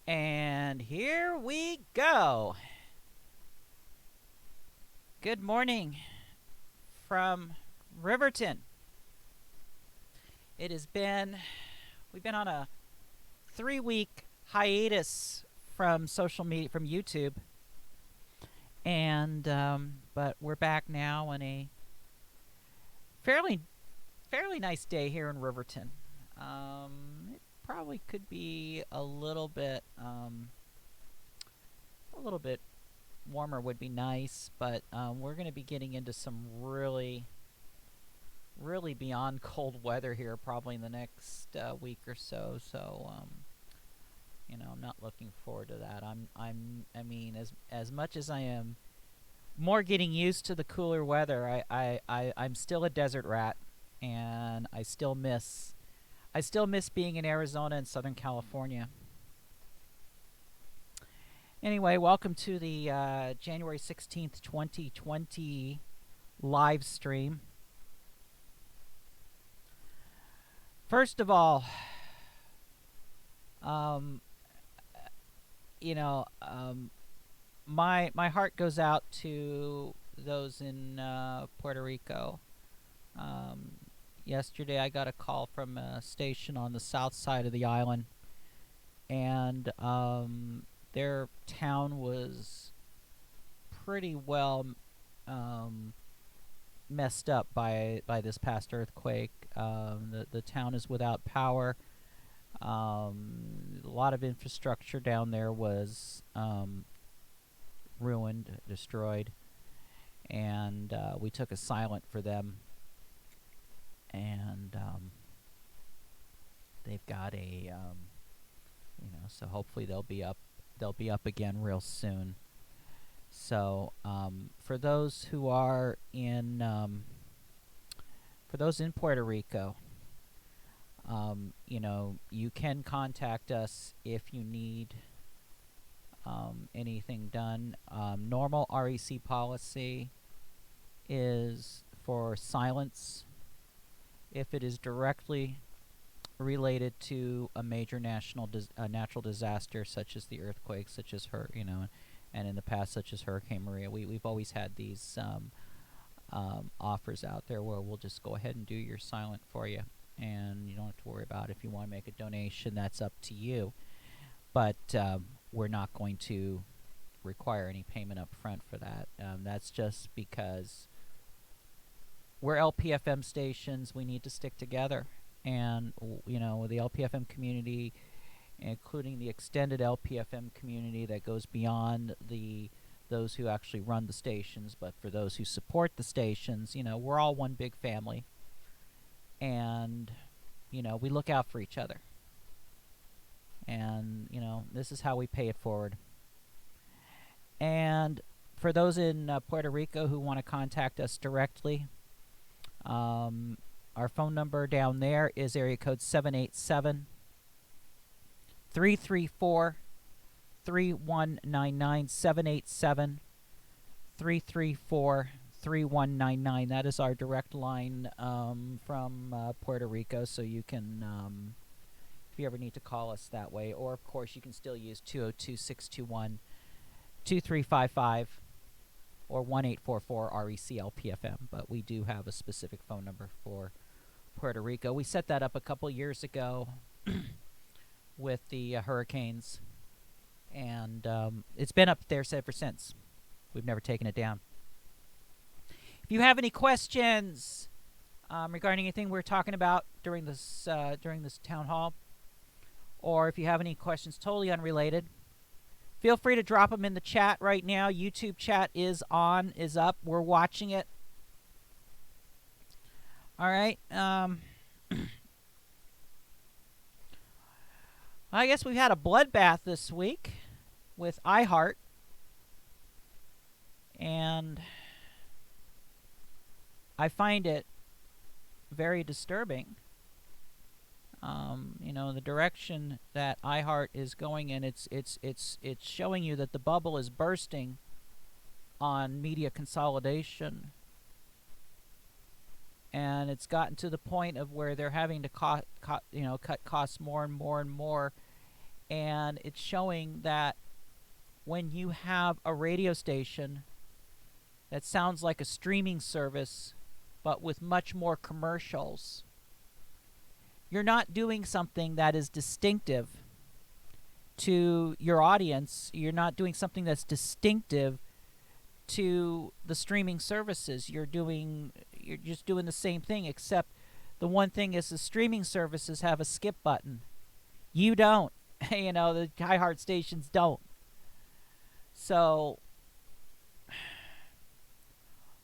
And here we go. Good morning from Riverton. We've been on a 3-week hiatus from social media, from YouTube. But we're back now on a fairly nice day here in Riverton. It probably could be a little bit warmer would be nice, but we're going to be getting into some really beyond cold weather here probably in the next week or so. So I'm not looking forward to that. As much as I am more getting used to the cooler weather, I'm still a desert rat, and I still miss being in Arizona and Southern California. Anyway, welcome to the January 16th, 2020 live stream. First of all, my heart goes out to those in Puerto Rico. Yesterday I got a call from a station on the south side of the island, and their town was pretty well messed up by this past earthquake. The town is without power. A lot of infrastructure down there was ruined, destroyed, and we took a silent for them. And they've got a so hopefully they'll be up again real soon. So for those in Puerto Rico, you can contact us if you need anything done. Normal REC policy is for silence if it is directly related to a major natural disaster, such as the earthquake, such as and in the past, such as Hurricane Maria. We've always had these offers out there where we'll just go ahead and do your silent for you, and you don't have to worry about it. If you want to make a donation, that's up to you. But we're not going to require any payment up front for that. That's just because we're LPFM stations. We need to stick together. And, the LPFM community, including the extended LPFM community that goes beyond those who actually run the stations, but for those who support the stations, we're all one big family. And, we look out for each other. And, this is how we pay it forward. And for those in Puerto Rico who want to contact us directly, our phone number down there is area code 787-334-3199, 787-334-3199. That is our direct line from Puerto Rico, so you can, if you ever need to call us that way, or of course you can still use 202-621-2355. or 1-844-REC-LPFM, but we do have a specific phone number for Puerto Rico. We set that up a couple years ago with the hurricanes, and it's been up there ever since. We've never taken it down. If you have any questions regarding anything we're talking about during this town hall, or if you have any questions totally unrelated, feel free to drop them in the chat right now. YouTube chat is up. We're watching it. All right. I guess we've had a bloodbath this week with iHeart. And I find it very disturbing. The direction that iHeart is going in, it's showing you that the bubble is bursting on media consolidation, and it's gotten to the point of where they're having to cut costs more and more and more, And it's showing that when you have a radio station that sounds like a streaming service, but with much more commercials, you're not doing something that is distinctive to your audience. You're not doing something that's distinctive to the streaming services. You're just doing the same thing, except the one thing is the streaming services have a skip button. You don't. You know, the iHeart stations don't. So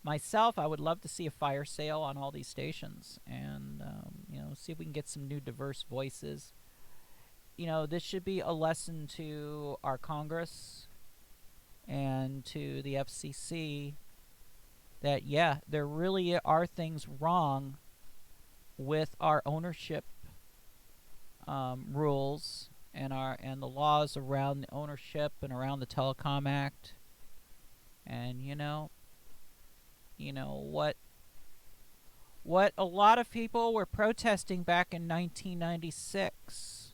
myself, I would love to see a fire sale on all these stations, and see if we can get some new diverse voices. This should be a lesson to our Congress and to the FCC that, yeah, there really are things wrong with our ownership rules and the laws around the ownership and around the Telecom Act. And what a lot of people were protesting back in 1996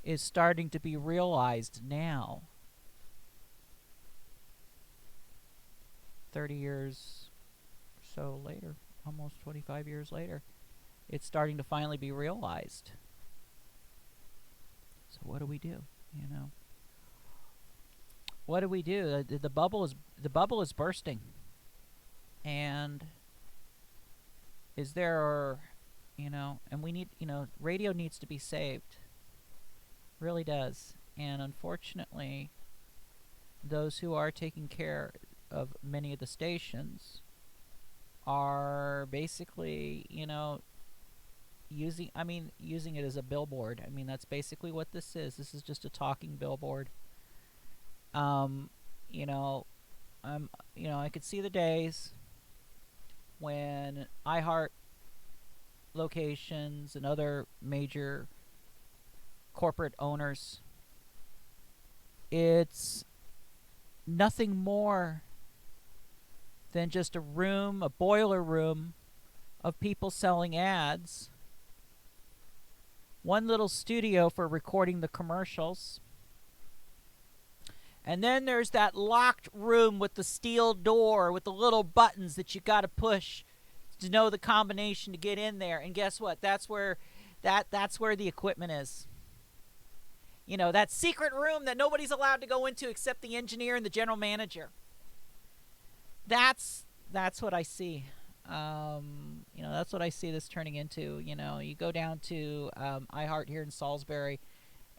is starting to be realized now. 30 years or so later, almost 25 years later, it's starting to finally be realized. So what do we do? What do we do? The bubble is bursting. And is there, and we need, radio needs to be saved. Really does. And unfortunately, those who are taking care of many of the stations are basically, using it as a billboard. That's basically what this is. This is just a talking billboard. I could see the days when iHeart locations and other major corporate owners, it's nothing more than just a boiler room of people selling ads, one little studio for recording the commercials, and then there's that locked room with the steel door with the little buttons that you got to push to know the combination to get in there. And guess what? That's where the equipment is. That secret room that nobody's allowed to go into except the engineer and the general manager. That's what I see. That's what I see this turning into. You go down to iHeart here in Salisbury,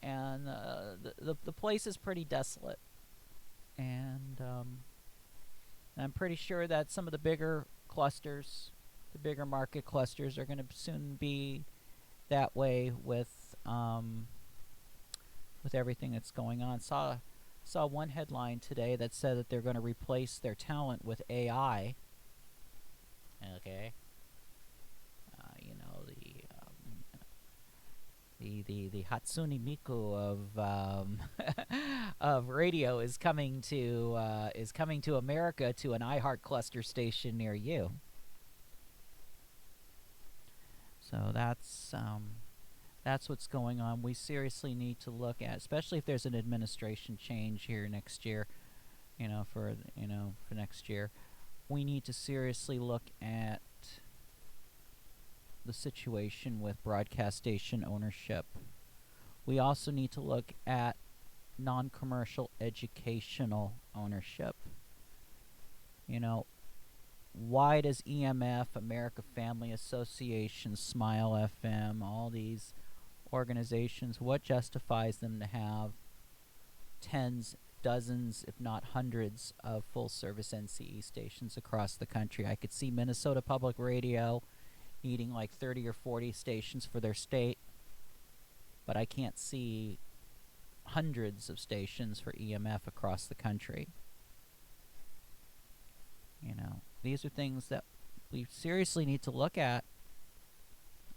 and the place is pretty desolate. And I'm pretty sure that some of the bigger clusters, the bigger market clusters, are going to soon be that way with everything that's going on. Saw one headline today that said that they're going to replace their talent with AI. Okay. The Hatsune Miku of of radio is coming to America, to an iHeart cluster station near you. So that's what's going on. We seriously need to look at, especially if there's an administration change here next year. For next year, we need to seriously look at the situation with broadcast station ownership. We also need to look at non-commercial educational ownership. Why does EMF, America Family Association, Smile FM, all these organizations, what justifies them to have tens, dozens, if not hundreds of full-service NCE stations across the country? I could see Minnesota Public Radio needing like 30 or 40 stations for their state, but I can't see hundreds of stations for EMF across the country. These are things that we seriously need to look at,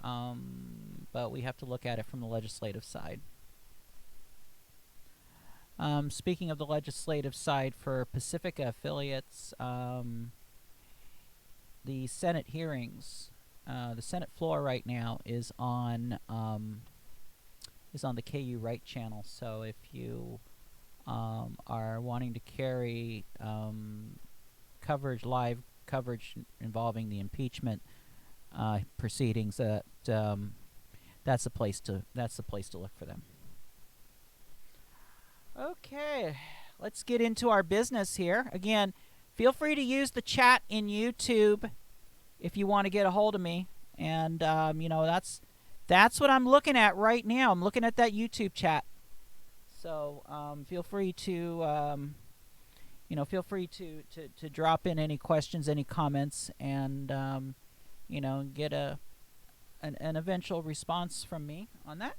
but we have to look at it from the legislative side. Speaking of the legislative side for Pacifica affiliates, the Senate hearings, the Senate floor right now is on is on the KU Right channel. So if you are wanting to carry live coverage involving the impeachment proceedings, that's the place to look for them. Okay, let's get into our business here. Again, feel free to use the chat in YouTube if you want to get a hold of me. And that's what I'm looking at right now. I'm looking at that YouTube chat. So feel free to drop in any questions, any comments, and get an eventual response from me on that.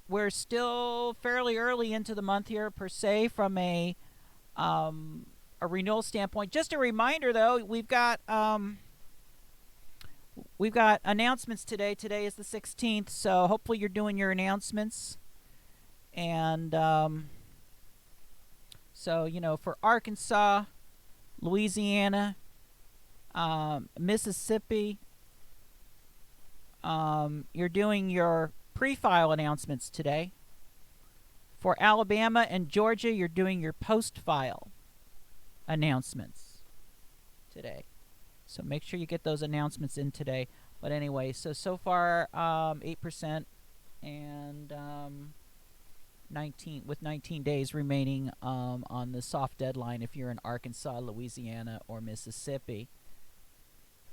We're still fairly early into the month here, per se, from a renewal standpoint. Just a reminder, though, we've got announcements today. Today is the 16th, so hopefully you're doing your announcements. And so for Arkansas, Louisiana, Mississippi, you're doing your pre-file announcements today. For Alabama and Georgia, you're doing your post-file announcements today. So make sure you get those announcements in today. But anyway, so far 8% and 19 days remaining on the soft deadline if you're in Arkansas, Louisiana, or Mississippi.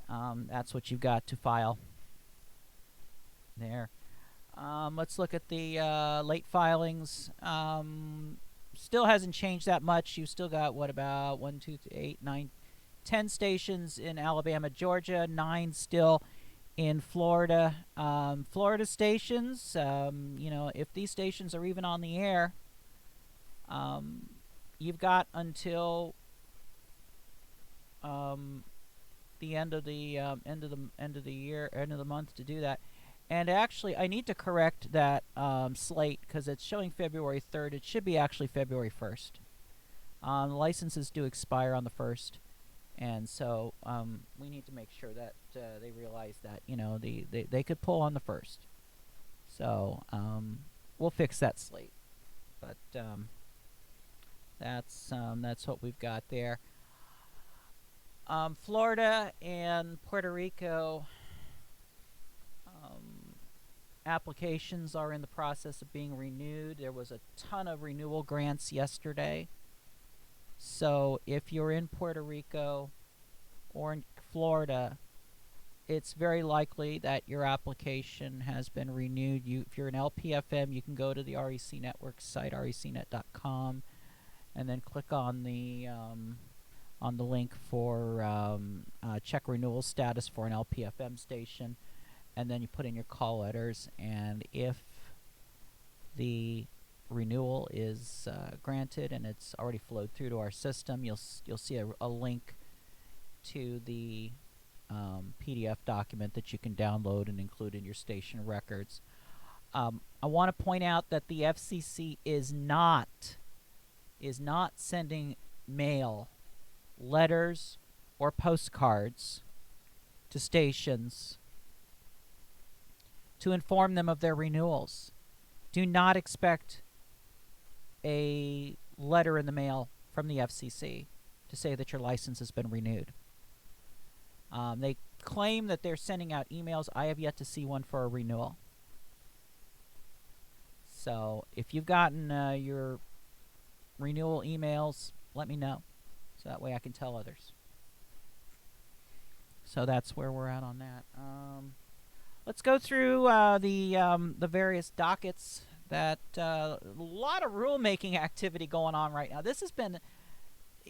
That's what you've got to file there. Let's look at the late filings. Still hasn't changed that much. You've still got, what, about 1, 2, 3, 8, 9, 10 stations in Alabama, Georgia, 9 still in Florida. Florida stations, if these stations are even on the air, you've got until the end of the month to do that. And actually, I need to correct that slate because it's showing February 3rd. It should be actually February 1st. The licenses do expire on the 1st. And so we need to make sure that they realize that, they could pull on the 1st. So we'll fix that slate. But that's what we've got there. Florida and Puerto Rico applications are in the process of being renewed. There was a ton of renewal grants yesterday. So if you're in Puerto Rico or in Florida, it's very likely that your application has been renewed. If you're an LPFM, you can go to the REC Network site, recnet.com, and then click on the link for check renewal status for an LPFM station, and then you put in your call letters, and if the renewal is granted and it's already flowed through to our system, you'll see a link to the PDF document that you can download and include in your station records. I want to point out that the FCC is not sending mail, letters, or postcards to stations to inform them of their renewals. Do not expect a letter in the mail from the FCC to say that your license has been renewed. They claim that they're sending out emails. I have yet to see one for a renewal. So if you've gotten your renewal emails, let me know, so that way I can tell others. So that's where we're at on that. Let's go through the various dockets. A lot of rulemaking activity going on right now. This has been,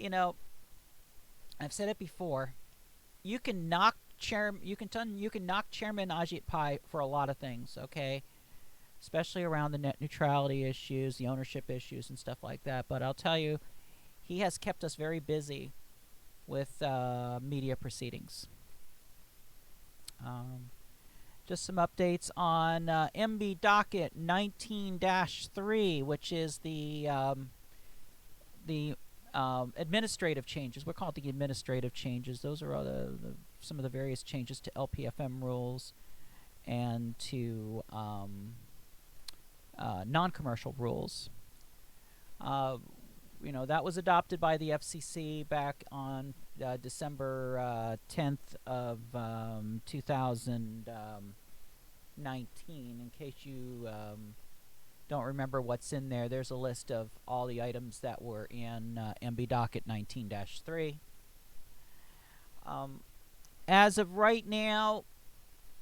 I've said it before. You can knock Chairman Ajit Pai for a lot of things, okay? Especially around the net neutrality issues, the ownership issues, and stuff like that. But I'll tell you, he has kept us very busy with media proceedings. Just some updates on MB docket 19-3, which is the administrative changes. We'll call it the administrative changes. Those are all some of the various changes to LPFM rules. and to non-commercial rules. That was adopted by the FCC back on December 10th of 2019. In case you don't remember what's in there, there's a list of all the items that were in MB Docket 19-3. As of right now,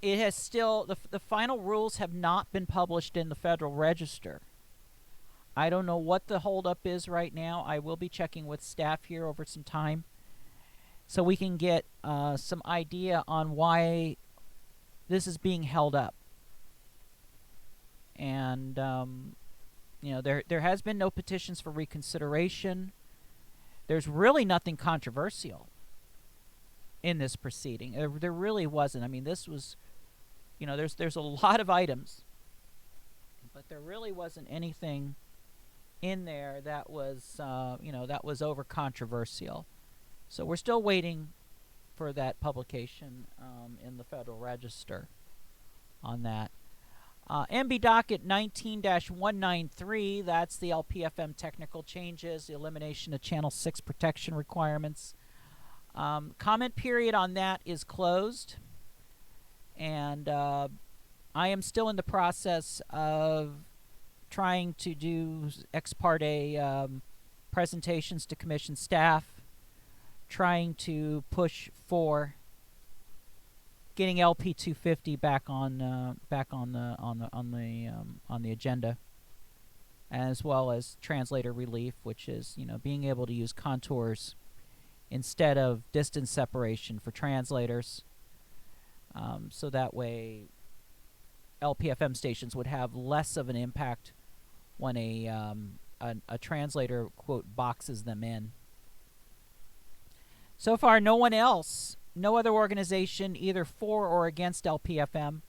it has still the final rules have not been published in the Federal Register. I don't know what the holdup is right now. I will be checking with staff here over some time, so we can get some idea on why this is being held up. And there has been no petitions for reconsideration. There's really nothing controversial in this proceeding. There really wasn't. I mean, this was, there's a lot of items, but there really wasn't anything in there that was that was over controversial. So we're still waiting for that publication in the Federal Register on that. MB Docket 19-193, that's the LPFM technical changes, the elimination of Channel 6 protection requirements. Comment period on that is closed, and I am still in the process of trying to do ex parte presentations to commission staff, trying to push for getting LP 250 back on the agenda, as well as translator relief, which is being able to use contours instead of distance separation for translators, so that way LPFM stations would have less of an impact when a translator, quote, boxes them in. So far, no other organization, either for or against LPFM,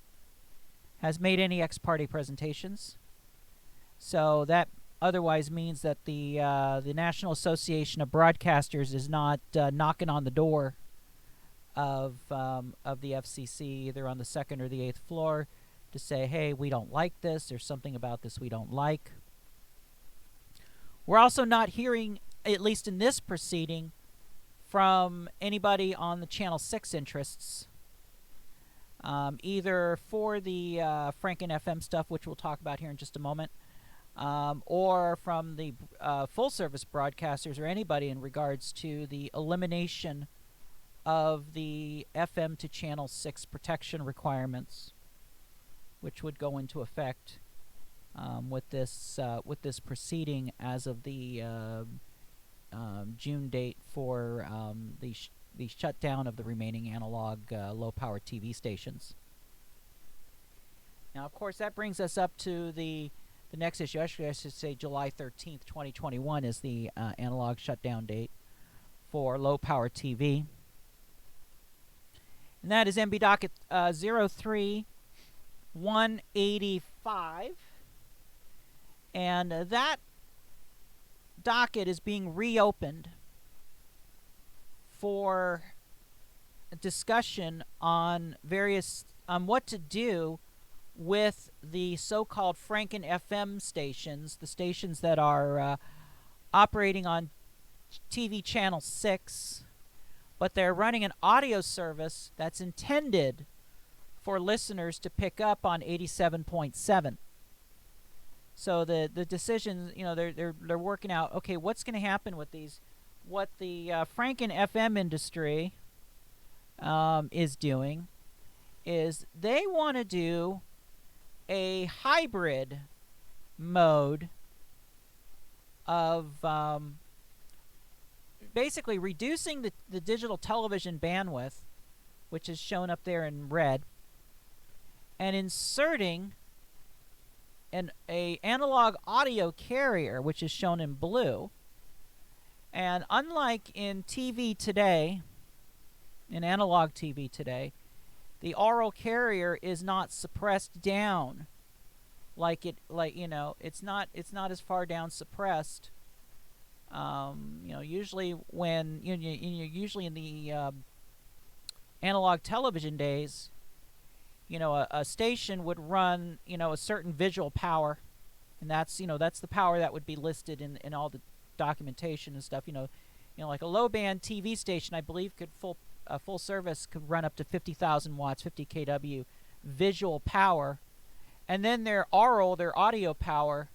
has made any ex parte presentations. So that otherwise means that the National Association of Broadcasters is not knocking on the door of the FCC, either on the second or the 8th floor, to say, hey, we don't like this, there's something about this we don't like. We're also not hearing, at least in this proceeding, from anybody on the Channel 6 interests, either for the Franken FM stuff, which we'll talk about here in just a moment, or from the full-service broadcasters or anybody in regards to the elimination of the FM to Channel 6 protection requirements, which would go into effect with this proceeding as of the June date for the shutdown of the remaining analog low-power TV stations. Now, of course, that brings us up to the next issue. Actually, I should say July 13th, 2021 is the analog shutdown date for low-power TV. And that is MB Docket 03185. And that docket is being reopened for a discussion on what to do with the so-called Franken FM stations, the stations that are operating on TV channel 6, but they're running an audio service that's intended for listeners to pick up on 87.7. So the decisions, they're working out, okay, what's going to happen with these? What the Franken FM industry is doing is they want to do a hybrid mode of basically reducing the digital television bandwidth, which is shown up there in red, and inserting an analog audio carrier, which is shown in blue. And unlike in TV today, in analog TV today, the aural carrier is not suppressed down it's not as far down suppressed. Usually when usually in the analog television days, a station would run, a certain visual power, and that's the power that would be listed in all the documentation and stuff. Like a low band TV station, I believe could full service could run up to 50,000 watts, 50 kW visual power, and then their audio power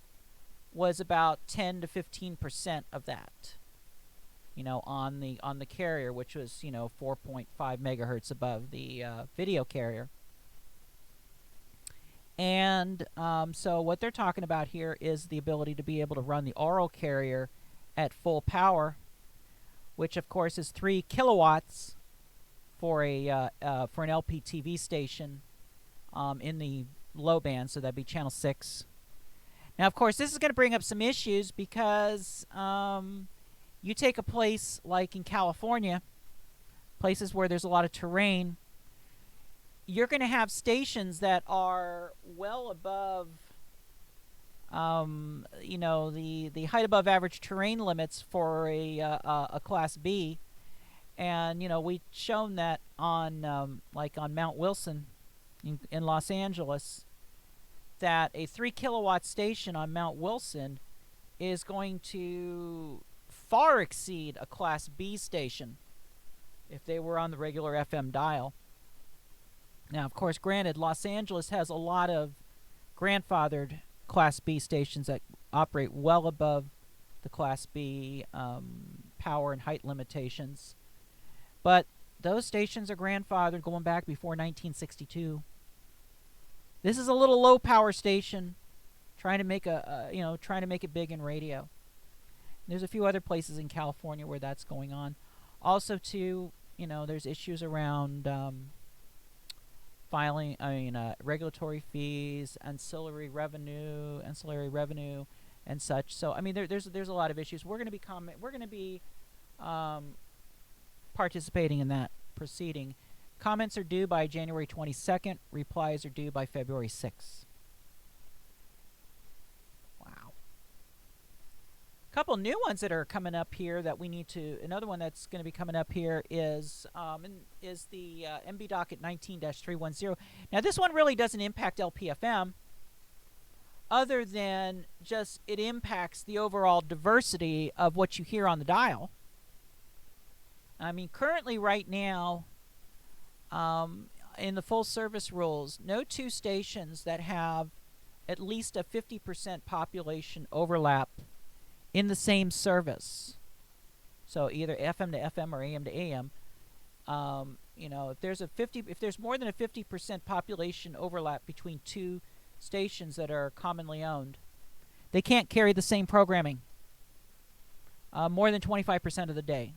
was about 10 to 15% of that. On the carrier, which was 4.5 megahertz above the video carrier. And so what they're talking about here is the ability to be able to run the aural carrier at full power, which of course is 3 kilowatts for an LPTV station in the low band, so that'd be channel 6. Now, of course, this is going to bring up some issues because you take a place like in California, places where there's a lot of terrain, you're going to have stations that are well above, the height above average terrain limits for a Class B, and we've shown that on like on Mount Wilson in Los Angeles, that a 3 kilowatt station on Mount Wilson is going to far exceed a Class B station if they were on the regular FM dial. Now, of course, granted, Los Angeles has a lot of grandfathered Class B stations that operate well above the Class B power and height limitations. But those stations are grandfathered going back before 1962. This is a little low power station trying to make trying to make it big in radio. And there's a few other places in California where that's going on. Also, too, there's issues around filing, regulatory fees, ancillary revenue, and such. So, there's a lot of issues. We're going to be participating in that proceeding. Comments are due by January 22nd. Replies are due by February 6th. Wow. A couple new ones that are coming up here that we need to. Another one that's going to be coming up here is the MB docket 19-310. Now, this one really doesn't impact LPFM, other than just it impacts the overall diversity of what you hear on the dial. Currently, right now, in the full service rules, no two stations that have at least a 50% population overlap in the same service, so either FM to FM or AM to AM, if there's more than a 50% population overlap between two stations that are commonly owned, they can't carry the same programming more than 25% of the day.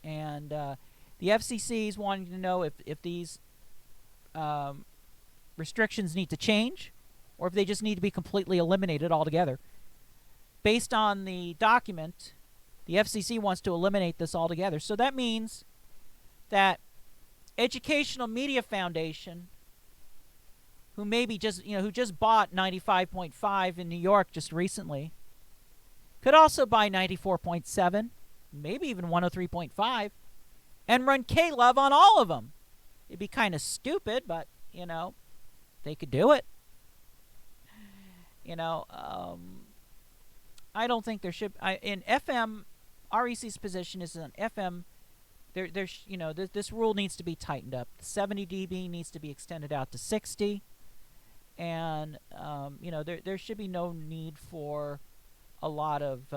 And the FCC is wanting to know if these restrictions need to change, or if they just need to be completely eliminated altogether. Based on the document, the FCC wants to eliminate this altogether. So that means that Educational Media Foundation, who maybe who just bought 95.5 in New York just recently, could also buy 94.7, maybe even 103.5, and run K-Love on all of them. It'd be kind of stupid, but, they could do it. I don't think there should. In FM, REC's position is on FM. This rule needs to be tightened up. 70 dB needs to be extended out to 60, and there should be no need for a lot of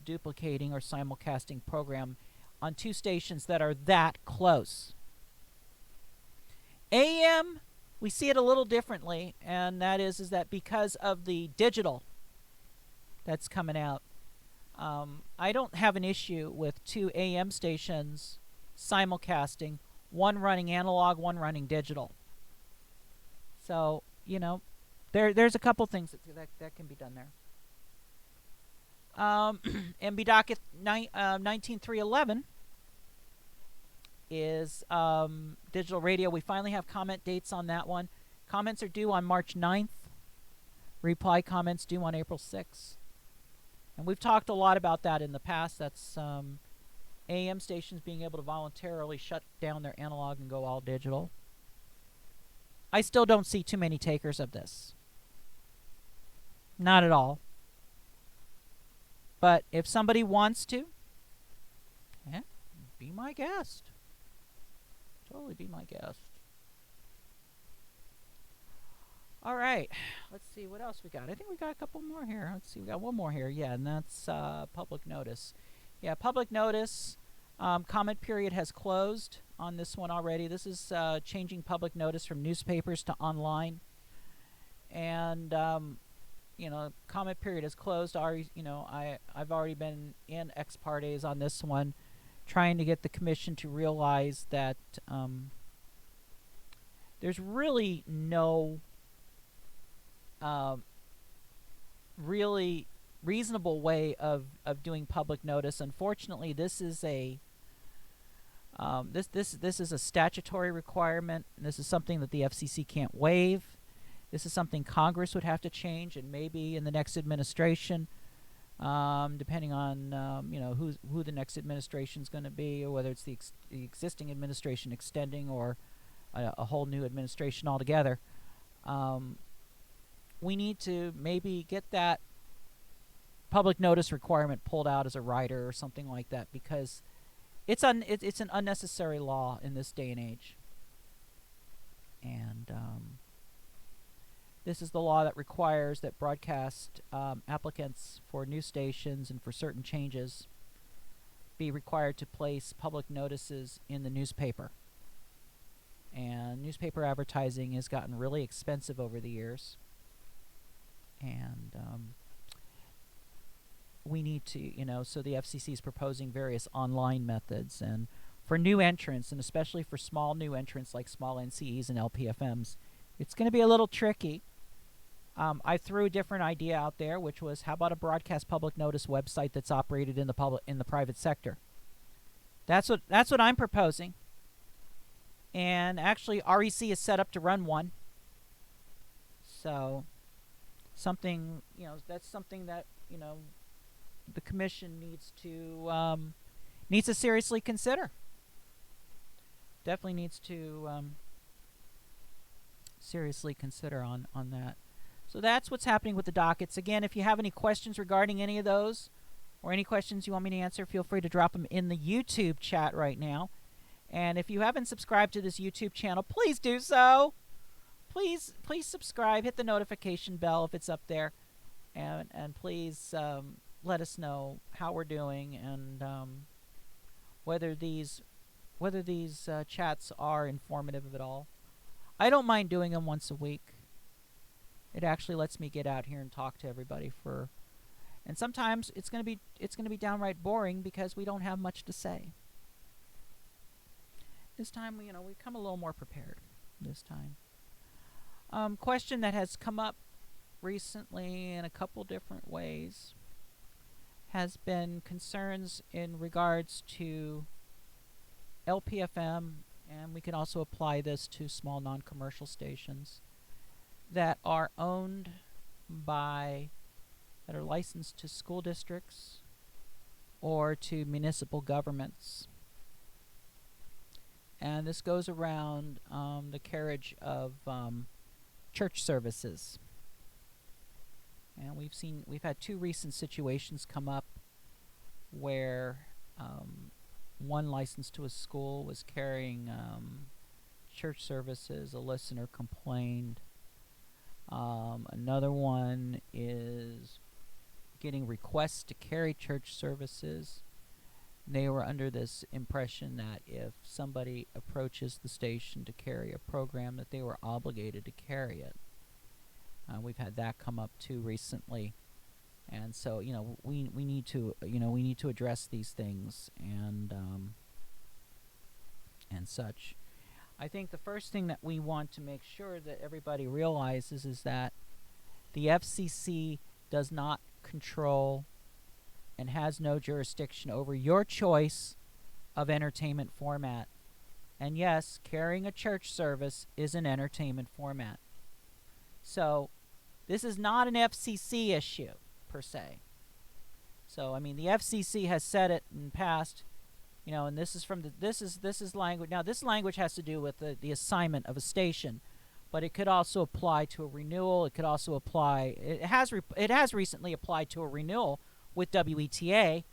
duplicating or simulcasting program on two stations that are that close. AM, we see it a little differently, and that is that because of the digital that's coming out, I don't have an issue with two AM stations simulcasting, one running analog, one running digital. So, there's a couple things that can be done there. MB docket 19311 is digital radio. We finally have comment dates on that one. Comments are due on March 9th. Reply comments due on April 6th. And we've talked a lot about that in the past. That's AM stations being able to voluntarily shut down their analog and go all digital. I still don't see too many takers of this. Not at all. But if somebody wants to, yeah, be my guest. Totally be my guest. All right. Let's see what else we got. I think we got a couple more here. Let's see. We got one more here. Yeah, and that's public notice. Yeah, public notice. Comment period has closed on this one already. This is changing public notice from newspapers to online. And comment period is closed. I've already been in ex partes on this one, trying to get the commission to realize that there's really no really reasonable way of doing public notice. Unfortunately, this is a this is a statutory requirement. This is something that the FCC can't waive. This is something Congress would have to change, and maybe in the next administration, depending on who the next administration is going to be, or whether it's the existing administration extending or a whole new administration altogether. We need to maybe get that public notice requirement pulled out as a rider or something like that, because it's an unnecessary law in this day and age. And this is the law that requires that broadcast applicants for new stations and for certain changes be required to place public notices in the newspaper. And newspaper advertising has gotten really expensive over the years. And we need to, so the FCC is proposing various online methods. And for new entrants, and especially for small new entrants like small NCEs and LPFMs, it's going to be a little tricky. I threw a different idea out there, which was, how about a broadcast public notice website that's operated in the private sector? That's what I'm proposing. And actually, REC is set up to run one. So something, that's something that the commission needs to seriously consider. Definitely needs to seriously consider on that. So that's what's happening with the dockets. Again, if you have any questions regarding any of those, or any questions you want me to answer, feel free to drop them in the YouTube chat right now. And if you haven't subscribed to this YouTube channel, please do so. Please subscribe. Hit the notification bell if it's up there, and please let us know how we're doing, and whether these chats are informative at all. I don't mind doing them once a week. It actually lets me get out here and talk to everybody and sometimes it's going to be downright boring because we don't have much to say. This time, we come a little more prepared this time. Question that has come up recently in a couple different ways has been concerns in regards to LPFM, and we can also apply this to small non-commercial stations that are owned that are licensed to school districts or to municipal governments. And this goes around the carriage of church services. And we've had two recent situations come up where one license to a school was carrying church services. A listener complained. Another one is getting requests to carry church services. They were under this impression that if somebody approaches the station to carry a program, that they were obligated to carry it. We've had that come up too recently, and so we need to address these things and such. I think the first thing that we want to make sure that everybody realizes is that the FCC does not control and has no jurisdiction over your choice of entertainment format. And yes, carrying a church service is an entertainment format. So this is not an FCC issue per se. So the FCC has said it in the past, and this is from this is language. Now this language has to do with the assignment of a station, but it could also apply to a renewal. It could also apply. It has recently applied to a renewal with WETA,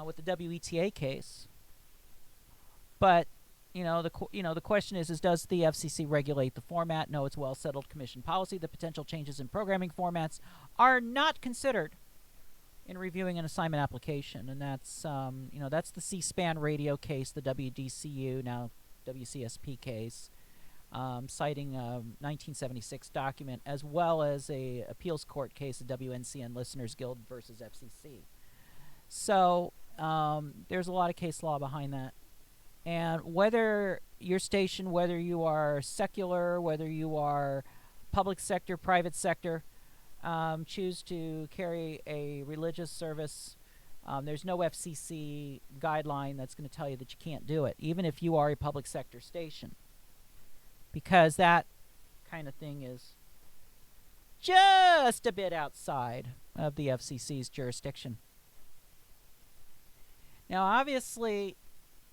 with the WETA case. But the question is does the FCC regulate the format? No, it's well settled commission policy. The potential changes in programming formats are not considered in reviewing an assignment application, and that's that's the C-SPAN radio case, the WDCU, now WCSP case, citing a 1976 document, as well as a appeals court case, the WNCN Listeners Guild versus FCC. So there's a lot of case law behind that. And whether your station, whether you are secular, whether you are public sector, private sector, choose to carry a religious service, there's no FCC guideline that's going to tell you that you can't do it, even if you are a public sector station, because that kind of thing is just a bit outside of the FCC's jurisdiction. Now, obviously,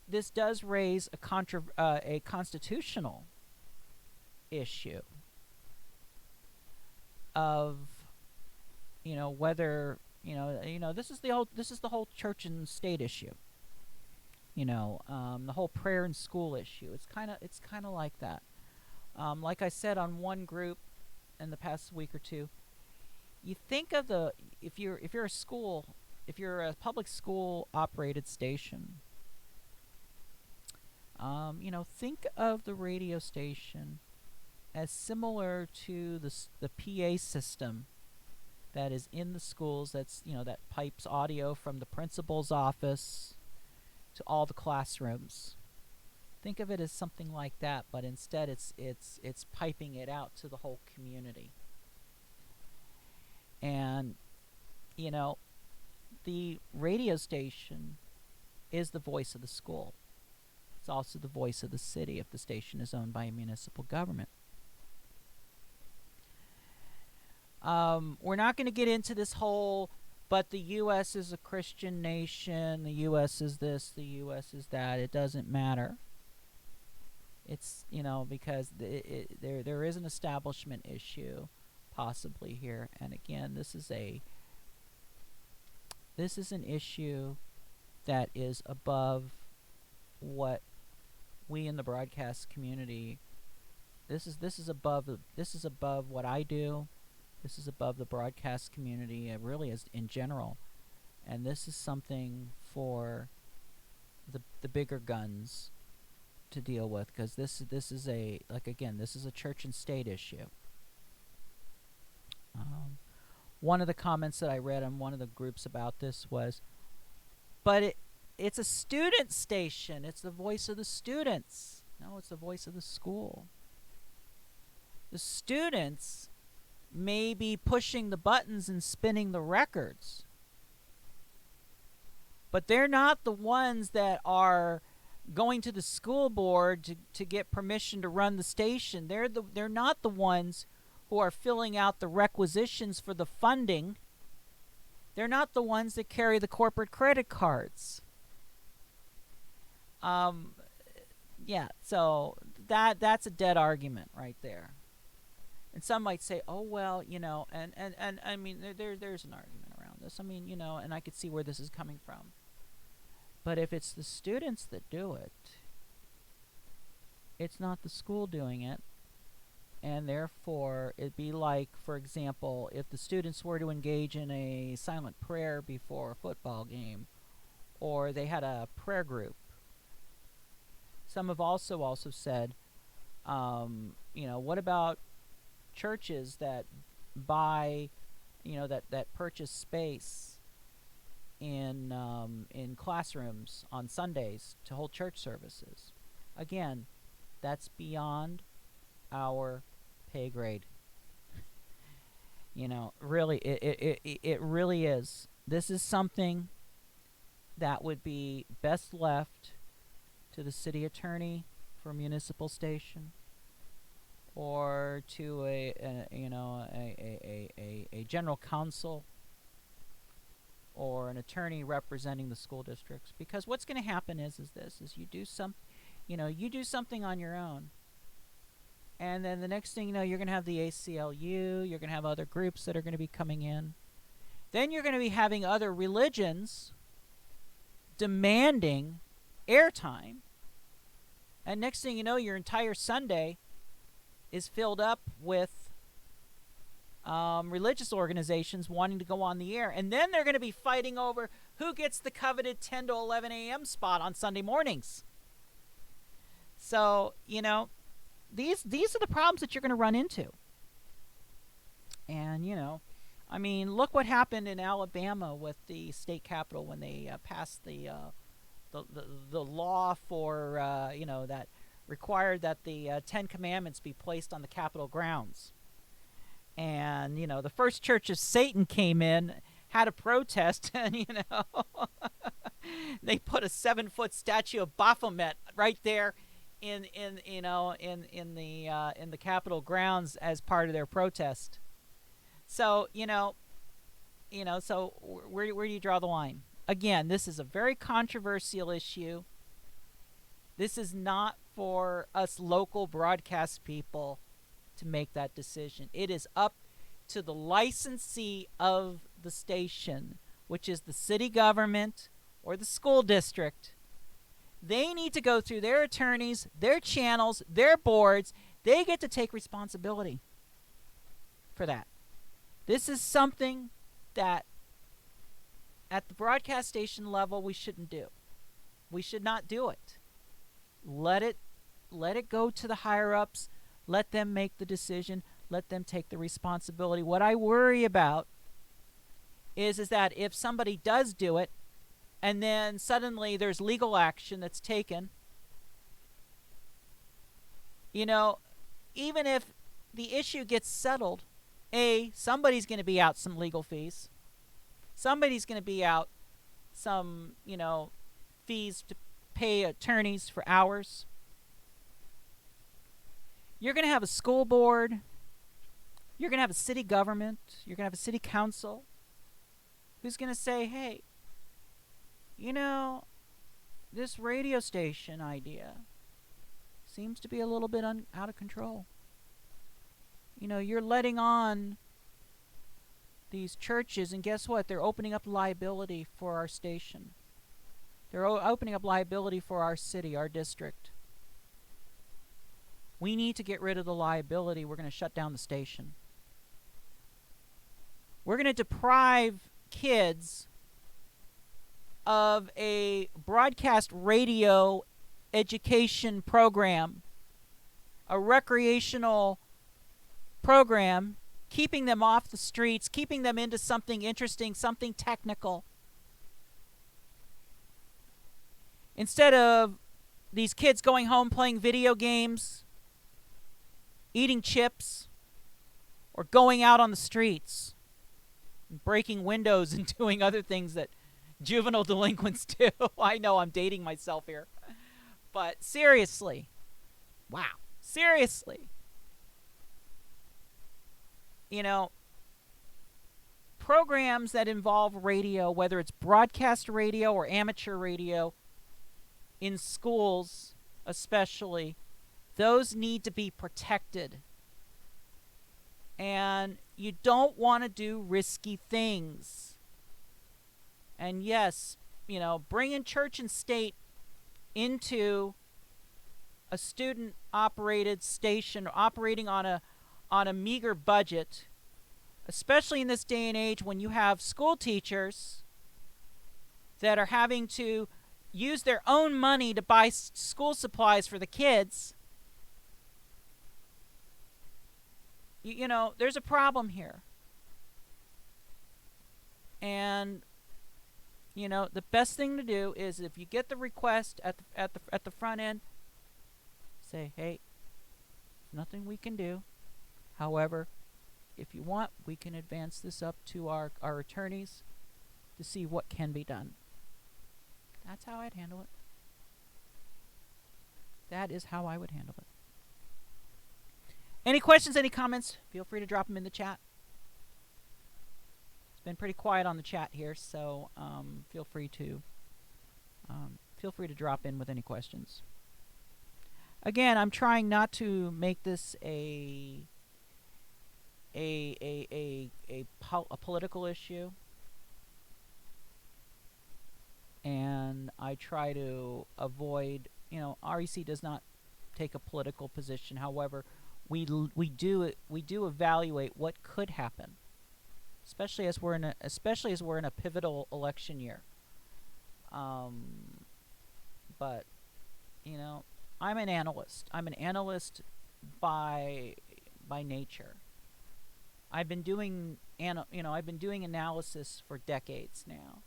this does raise a constitutional issue of whether this is the whole church and state issue. The whole prayer in school issue. It's kind of like that. Like I said on one group in the past week or two, you think of if you're a public school operated station. Think of the radio station as similar to the PA system that is in the schools. That's that pipes audio from the principal's office to all the classrooms. Think of it as something like that, but instead it's piping it out to the whole community. And the radio station is the voice of the school. It's also the voice of the city if the station is owned by a municipal government. We're not going to get into this whole, but the U.S. is a Christian nation, the U.S. is this, the U.S. is that. It doesn't matter. It's, because there is an establishment issue possibly here. And again, this is an issue that is above what we in the broadcast community, this is above what I do. This is above the broadcast community, really is in general, and this is something for the bigger guns to deal with, because this is a church and state issue. One of the comments that I read on one of the groups about this was, but it's a student station. It's the voice of the students. No, it's the voice of the school. The students may be pushing the buttons and spinning the records, but they're not the ones that are going to the school board to get permission to run the station. They're not the ones who are filling out the requisitions for the funding. They're not the ones that carry the corporate credit cards. So that's a dead argument right there. And some might say, oh well, and I mean there's an argument around this. I mean, and I could see where this is coming from. But if it's the students that do it, it's not the school doing it. And therefore, it'd be like, for example, if the students were to engage in a silent prayer before a football game, or they had a prayer group. Some have also said, what about churches that buy, that purchase space in classrooms on Sundays to hold church services? Again, that's beyond our pay grade. Really, it really is. This is something that would be best left to the city attorney for a municipal station, or to a general counsel, or an attorney representing the school districts. Because what's going to happen is you do something on your own, And then the next thing you know, you're going to have the ACLU, you're going to have other groups that are going to be coming in. Then you're going to be having other religions demanding airtime. And next thing you know, your entire Sunday is filled up with religious organizations wanting to go on the air. And then they're going to be fighting over who gets the coveted 10 to 11 a.m. spot on Sunday mornings. So, you know, these are the problems that you're going to run into. And, you know, I mean, look what happened in Alabama with the state capitol when they passed the law for, you know, that required that the 10 Commandments be placed on the Capitol grounds. And, you know, the First Church of Satan came in, had a protest, and, you know, they put a 7-foot statue of Baphomet right there in the Capitol grounds as part of their protest. So, so where do you draw the line? Again, this is a very controversial issue. This is not for us local broadcast people to make that decision. It is up to the licensee of the station, which is the city government or the school district. They need to go through their attorneys, their channels, their boards. They get to take responsibility for that. This is something that at the broadcast station level we shouldn't do. We should not do it. Let it go to the higher ups. Let them make the decision. Let them take the responsibility. What I worry about is that if somebody does do it and then suddenly there's legal action that's taken, you know, even if the issue gets settled, somebody's going to be out some legal fees. Somebody's going to be out some, you know, fees to pay attorneys for hours. You're going to have a school board. You're going to have a city government. You're going to have a city council who's going to say, hey, you know, this radio station idea seems to be a little bit out of control. You know, you're letting on these churches, and guess what? They're opening up liability for our station. They're opening up liability for our city, our district. We need to get rid of the liability. We're going to shut down the station. We're going to deprive kids of a broadcast radio education program, a recreational program, keeping them off the streets, keeping them into something interesting, something technical. Instead of these kids going home playing video games, eating chips, or going out on the streets, and breaking windows and doing other things that juvenile delinquents do. I know I'm dating myself here. But seriously, wow, seriously. You know, programs that involve radio, whether it's broadcast radio or amateur radio, in schools especially, those need to be protected. And you don't want to do risky things. And yes, you know, bringing church and state into a student-operated station operating on a meager budget, especially in this day and age when you have school teachers that are having to use their own money to buy school supplies for the kids. You know, there's a problem here. And you know, the best thing to do is if you get the request at the front end, say, hey, nothing we can do. However, if you want, we can advance this up to our attorneys to see what can be done. That's how I'd handle it. That is how I would handle it. Any questions, any comments? Feel free to drop them in the chat. It's been pretty quiet on the chat here, so feel free to drop in with any questions. again, I'm trying not to make this a political issue, and I try to avoid. REC does not take a political position. However, we do evaluate what could happen, especially as we're in a pivotal election year. Um, but you know, I'm an analyst. I'm an analyst by nature. I've been doing analysis for decades now.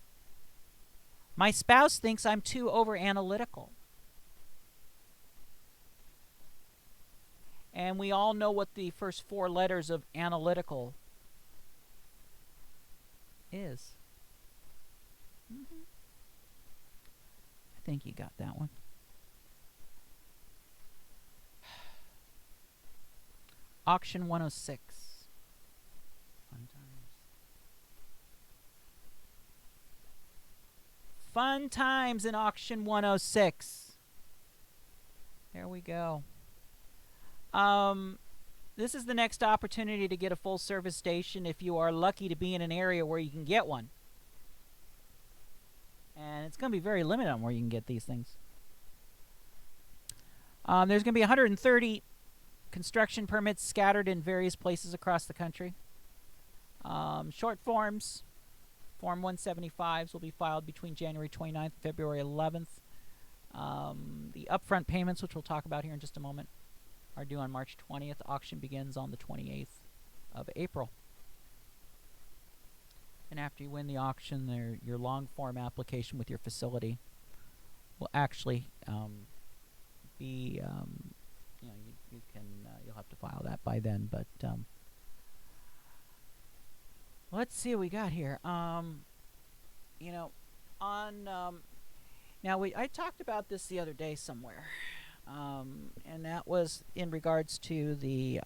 My spouse thinks I'm too over analytical. And we all know what the first four letters of analytical is. Mm-hmm. I think you got that one. Auction 106. Fun times. Fun times in auction 106. There we go. This is the next opportunity to get a full service station if you are lucky to be in an area where you can get one. And it's going to be very limited on where you can get these things. There's going to be 130 construction permits scattered in various places across the country. Short forms, Form 175s, will be filed between January 29th and February 11th. The upfront payments, which we'll talk about here in just a moment, are due on March 20th. The auction begins on the 28th of April. And after you win the auction, your long form application with your facility will actually be, you'll have to file that by then. But let's see what we got here. I talked about this the other day somewhere. And that was in regards to the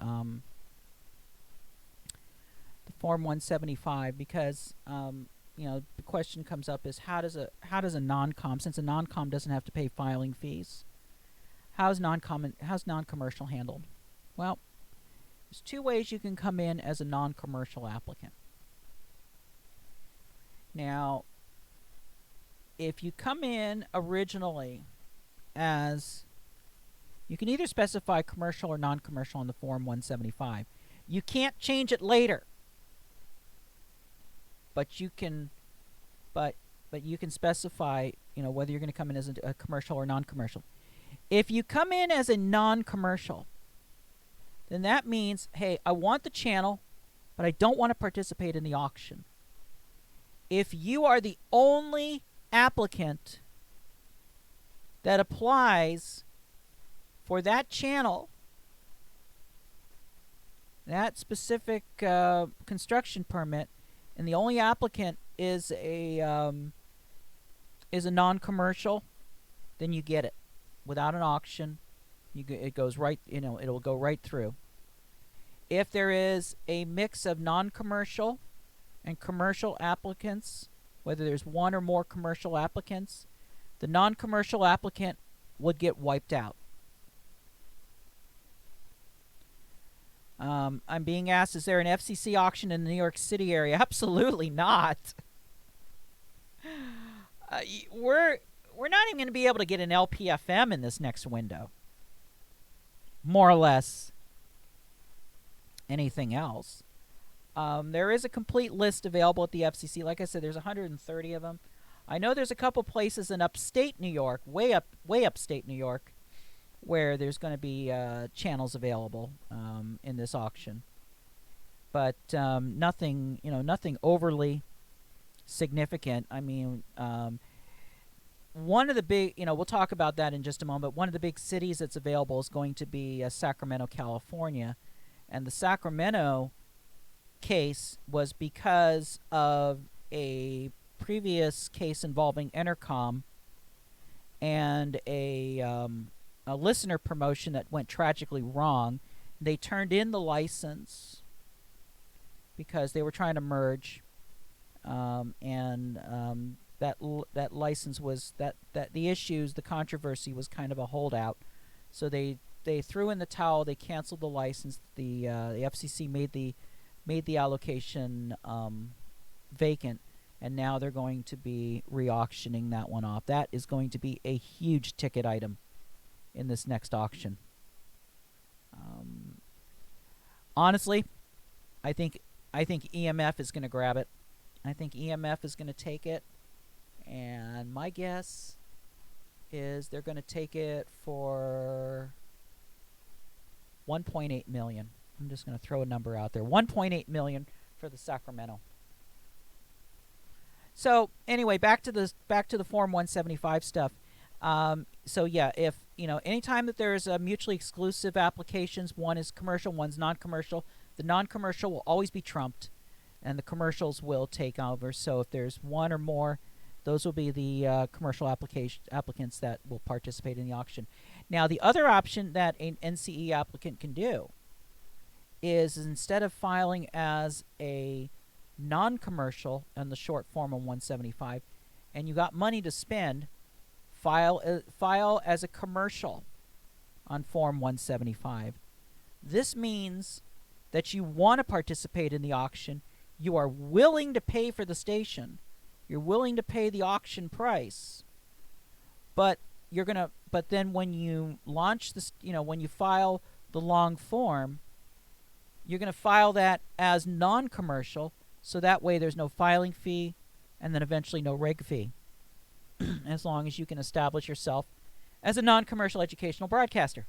Form 175, because the question comes up is how does a non-com, since a non-com doesn't have to pay filing fees, how's non-commercial handled? Well, there's two ways you can come in as a non-commercial applicant. Now, if you come in originally as, you can either specify commercial or non-commercial on the Form 175. You can't change it later, but you can specify, whether you're going to come in as a commercial or non-commercial. If you come in as a non-commercial, then that means, hey, I want the channel, but I don't want to participate in the auction. If you are the only applicant that applies for that channel, that specific construction permit, and the only applicant is a non-commercial, then you get it without an auction. It goes right, it'll go right through. If there is a mix of non-commercial and commercial applicants, whether there's one or more commercial applicants, the non-commercial applicant would get wiped out. I'm being asked, is there an FCC auction in the New York City area? Absolutely not. We're not even going to be able to get an LPFM in this next window. More or less anything else. There is a complete list available at the FCC. Like I said, there's 130 of them. I know there's a couple places in upstate New York, way upstate New York, where there's going to be channels available in this auction, but nothing overly significant. I mean, one of the big, we'll talk about that in just a moment. One of the big cities that's available is going to be Sacramento, California, and the Sacramento case was because of a previous case involving Entercom and a listener promotion that went tragically wrong. They turned in the license because they were trying to merge, and that license was that the issues, the controversy was kind of a holdout. So they threw in the towel. They canceled the license. The FCC made the allocation vacant, and now they're going to be re-auctioning that one off. That is going to be a huge ticket item in this next auction. Honestly, I think EMF is going to grab it. I think EMF is going to take it, and my guess is they're going to take it for 1.8 million. I'm just going to throw a number out there. 1.8 million for the Sacramento. So anyway, back to the Form 175 stuff. So yeah, if anytime that there's a mutually exclusive applications, one is commercial, one's non-commercial. The non-commercial will always be trumped, and the commercials will take over. So if there's one or more, those will be the commercial applicants that will participate in the auction. Now, the other option that an NCE applicant can do is instead of filing as a non-commercial on the short form on 175, and you got money to spend, file as a commercial on Form 175. This means that you want to participate in the auction, you are willing to pay for the station, you're willing to pay the auction price, but then when you launch this, when you file the long form, you're going to file that as non-commercial, so that way there's no filing fee and then eventually no reg fee, as long as you can establish yourself as a non-commercial educational broadcaster.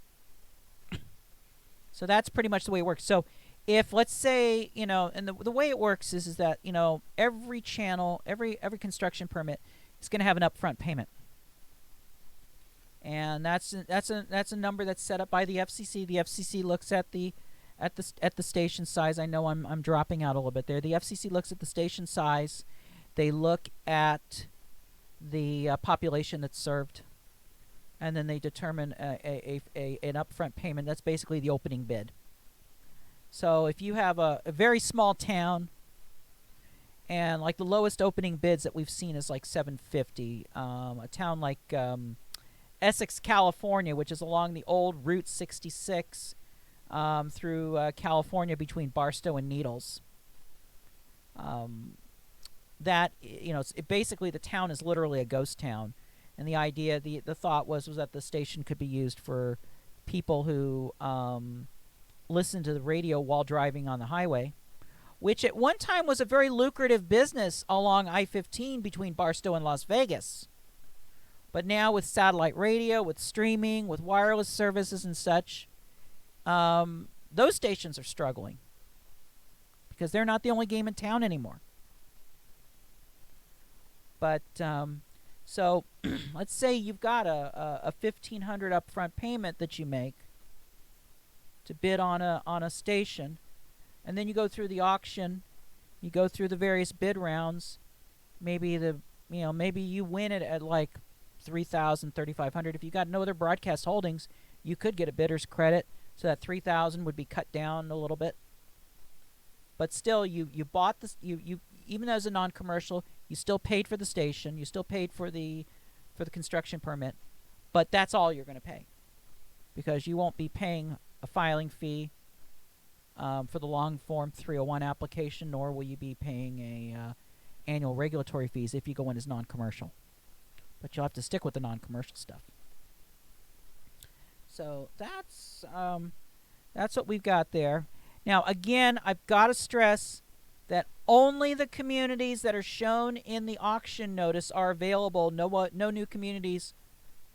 So that's pretty much the way it works. So if, let's say, and the way it works is that, every channel, every construction permit is going to have an upfront payment. And that's a number that's set up by the FCC. The FCC looks at the station size. I know I'm dropping out a little bit there. The FCC looks at the station size. They look at the population that's served, and then they determine an upfront payment. That's basically the opening bid. So if you have a very small town, and like the lowest opening bids that we've seen is like $750. A town like Essex, California, which is along the old Route 66 through California between Barstow and Needles. That basically the town is literally a ghost town, and the idea, the thought was that the station could be used for people who listen to the radio while driving on the highway, which at one time was a very lucrative business along I-15 between Barstow and Las Vegas. But now with satellite radio, with streaming, with wireless services and such, those stations are struggling because they're not the only game in town anymore. But so let's say you've got a $1,500 upfront payment that you make to bid on a station, and then you go through the auction, you go through the various bid rounds. Maybe maybe you win it at like $3,000, $3,500. If you got no other broadcast holdings, you could get a bidder's credit, so that $3,000 would be cut down a little bit. But still, you bought this. You even as a non-commercial, you still paid for the station. You still paid for the construction permit, but that's all you're going to pay, because you won't be paying a filing fee for the long form 301 application, nor will you be paying a annual regulatory fees if you go in as non-commercial. But you'll have to stick with the non-commercial stuff. So that's what we've got there. Now, again, I've got to stress that only the communities that are shown in the auction notice are available. No new communities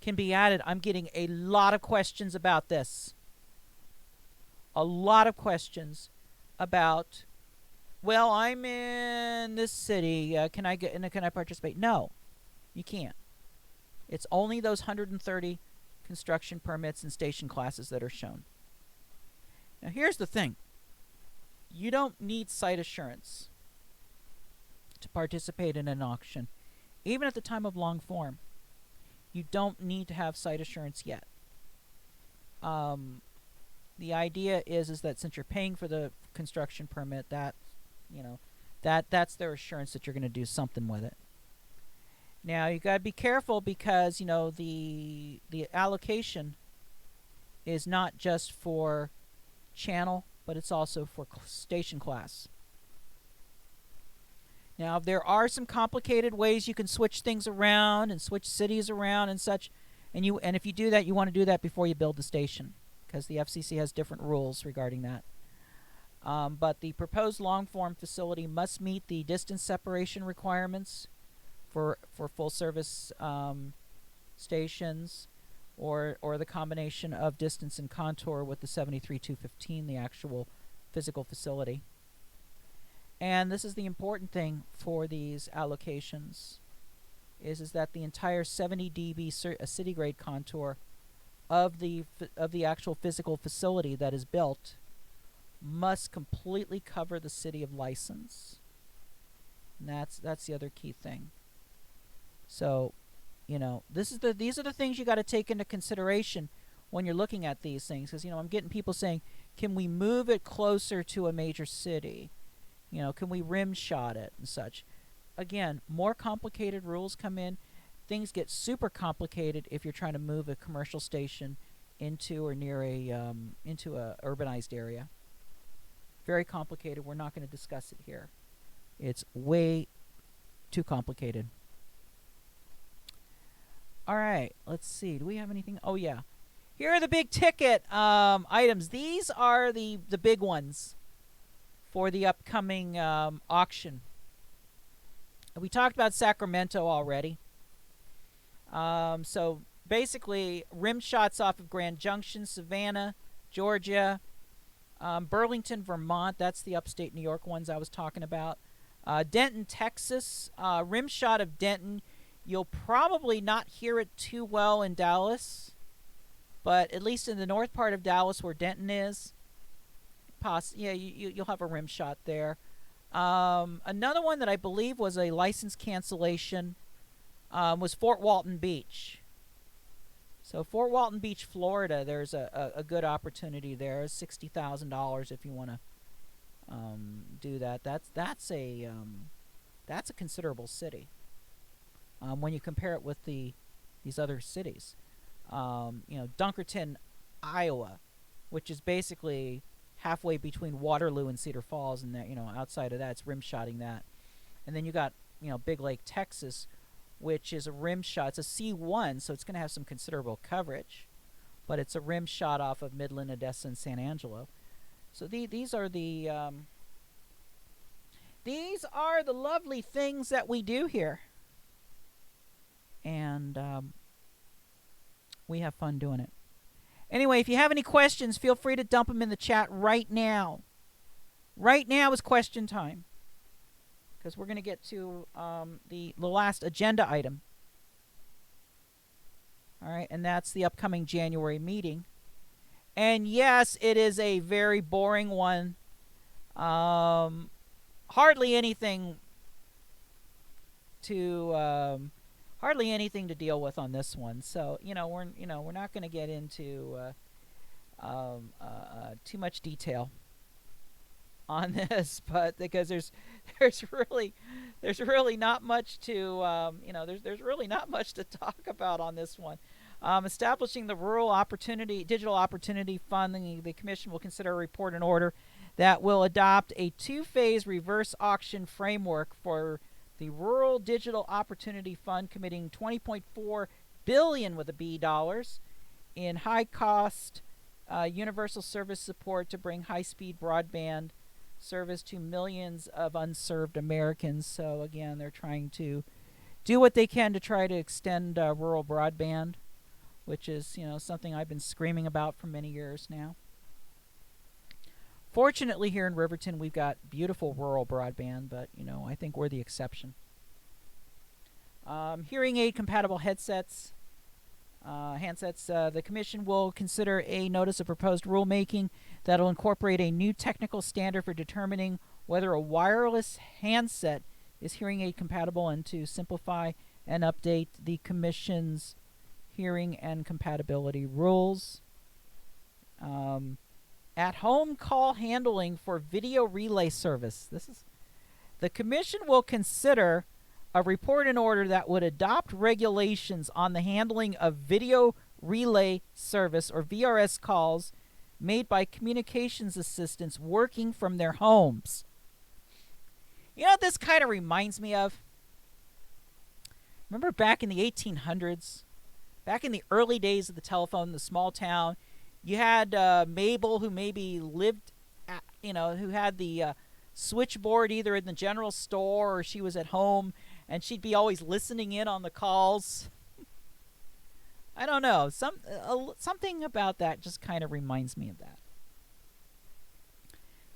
can be added. I'm getting a lot of questions about this. A lot of questions about, well, I'm in this city. Can I participate? No, you can't. It's only those 130 construction permits and station classes that are shown. Now, here's the thing. You don't need site assurance to participate in an auction. Even at the time of long form, you don't need to have site assurance yet. The idea is that since you're paying for the construction permit, that's their assurance that you're going to do something with it. Now, you got to be careful because the allocation is not just for channel, but it's also for station class. Now, there are some complicated ways you can switch things around and switch cities around and such. And if you do that, you want to do that before you build the station, because the FCC has different rules regarding that. But the proposed long-form facility must meet the distance separation requirements for full-service stations, or the combination of distance and contour with the 73-215, the actual physical facility. And this is the important thing for these allocations, is that the entire 70 dB city grade contour of the actual physical facility that is built must completely cover the city of license. And that's the other key thing. So, these are the things you got to take into consideration when you're looking at these things, because I'm getting people saying, can we move it closer to a major city? Can we rim shot it and such? Again, more complicated rules come in. Things get super complicated if you're trying to move a commercial station into or near into a urbanized area. Very complicated. We're not going to discuss it here. It's way too complicated. All right, let's see. Do we have anything? Oh yeah, here are the big ticket items. These are the big ones for the upcoming auction. We talked about Sacramento already. So basically, rim shots off of Grand Junction, Savannah, Georgia, Burlington, Vermont. That's the upstate New York ones I was talking about. Denton, Texas. Rim shot of Denton. You'll probably not hear it too well in Dallas, but at least in the north part of Dallas where Denton is, you'll have a rim shot there. Another one that I believe was a license cancellation was Fort Walton Beach. So Fort Walton Beach, Florida, there's a good opportunity there. $60,000 if you want to do that. That's a considerable city when you compare it with these other cities. Dunkerton, Iowa, which is basically halfway between Waterloo and Cedar Falls, and that outside of that, it's rim shotting that. And then you got Big Lake, Texas, which is a rim shot. It's a C1, so it's going to have some considerable coverage, but it's a rim shot off of Midland, Odessa, and San Angelo. So these are the lovely things that we do here, and we have fun doing it. Anyway, if you have any questions, feel free to dump them in the chat right now. Right now is question time, because we're going to get to the last agenda item. All right, and that's the upcoming January meeting. And yes, it is a very boring one. Hardly anything to deal with on this one. So we're not going to get into too much detail on this, but because there's really not much to there's really not much to talk about on this one. Establishing the Digital Opportunity Fund, the Commission will consider a report and order that will adopt a two-phase reverse auction framework for the Rural Digital Opportunity Fund, committing $20.4 billion with a B dollars in high-cost universal service support to bring high-speed broadband service to millions of unserved Americans. So again, they're trying to do what they can to try to extend rural broadband, which is something I've been screaming about for many years now. Fortunately, here in Riverton, we've got beautiful rural broadband, but I think we're the exception. Hearing aid compatible handsets. The Commission will consider a notice of proposed rulemaking that will incorporate a new technical standard for determining whether a wireless handset is hearing aid compatible, and to simplify and update the Commission's hearing and compatibility rules. At-home call handling for video relay service. The Commission will consider a report and order that would adopt regulations on the handling of video relay service, or VRS calls made by communications assistants working from their homes. You know what this kind of reminds me of? Remember back in the 1800s? Back in the early days of the telephone in the small town, you had Mabel, who maybe lived, who had the switchboard either in the general store or she was at home, and she'd be always listening in on the calls. I don't know. Something about that just kind of reminds me of that.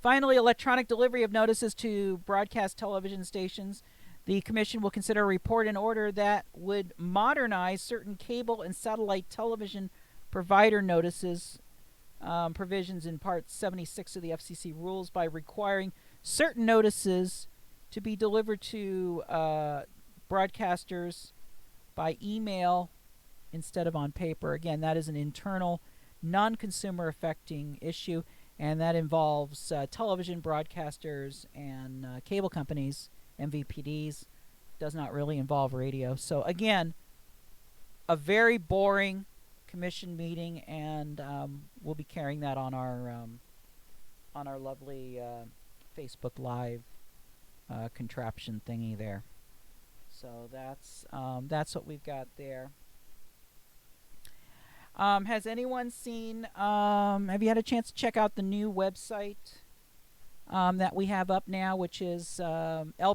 Finally, electronic delivery of notices to broadcast television stations. The Commission will consider a report in order that would modernize certain cable and satellite television provider notices provisions in Part 76 of the FCC rules by requiring certain notices to be delivered to broadcasters by email instead of on paper. Again, that is an internal, non-consumer affecting issue, and that involves television broadcasters and cable companies, MVPDs. Does not really involve radio. So again, a very boring commission meeting, and we'll be carrying that on our lovely Facebook Live contraption thingy there. So that's what we've got there. Has anyone seen? Have you had a chance to check out the new website that we have up now, which is LPFM.us?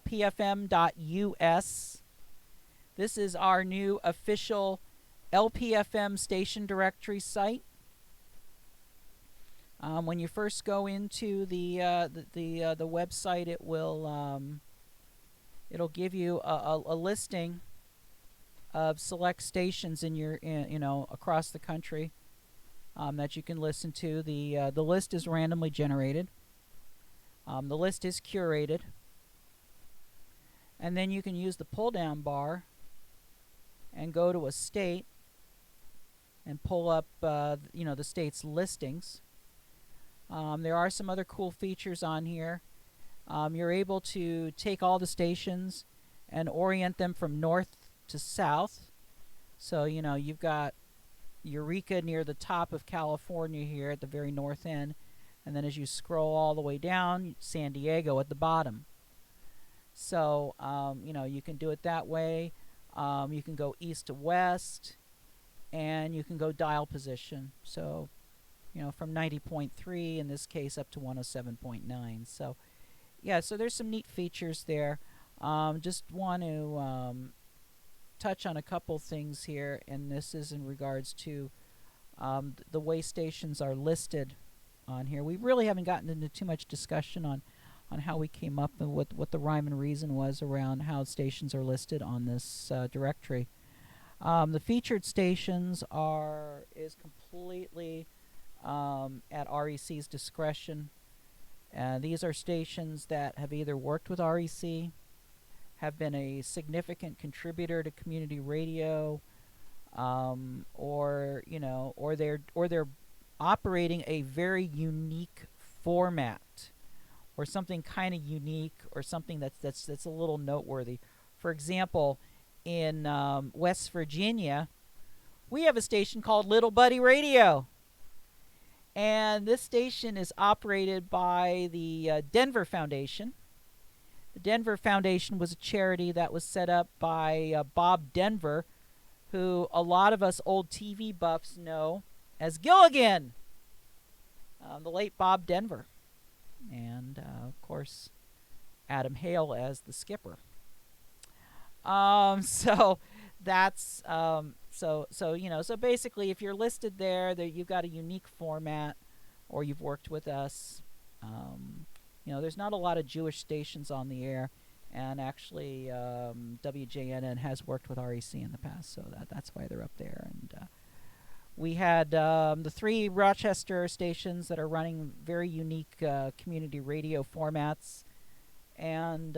This is our new official LPFM station directory site. When you first go into the website, it will it'll give you a listing of select stations in your across the country that you can listen to. The list is randomly generated. The list is curated, and then you can use the pull down bar and go to a state and pull up the state's listings. There are some other cool features on here. You're able to take all the stations and orient them from north to south. So you've got Eureka near the top of California here at the very north end, and then as you scroll all the way down, San Diego at the bottom. So you can do it that way. You can go east to west, and you can go dial position. So from 90.3 in this case up to 107.9. So yeah, so there's some neat features there. Just want to touch on a couple things here, and this is in regards to the way stations are listed on here. We really haven't gotten into too much discussion on how we came up and what the rhyme and reason was around how stations are listed on this directory. The featured stations is completely at REC's discretion. These are stations that have either worked with REC, have been a significant contributor to community radio, or they're operating a very unique format, or something kind of unique, or something that's a little noteworthy. For example, in West Virginia, we have a station called Little Buddy Radio. And this station is operated by the Denver Foundation. The Denver Foundation was a charity that was set up by Bob Denver, who a lot of us old TV buffs know as Gilligan, the late Bob Denver. And, of course, Adam Hale as the skipper. So that's so basically, if you're listed there, you've got a unique format, or you've worked with us. There's not a lot of Jewish stations on the air, and actually WJNN has worked with REC in the past, so that's why they're up there. And we had the 3 Rochester stations that are running very unique community radio formats, and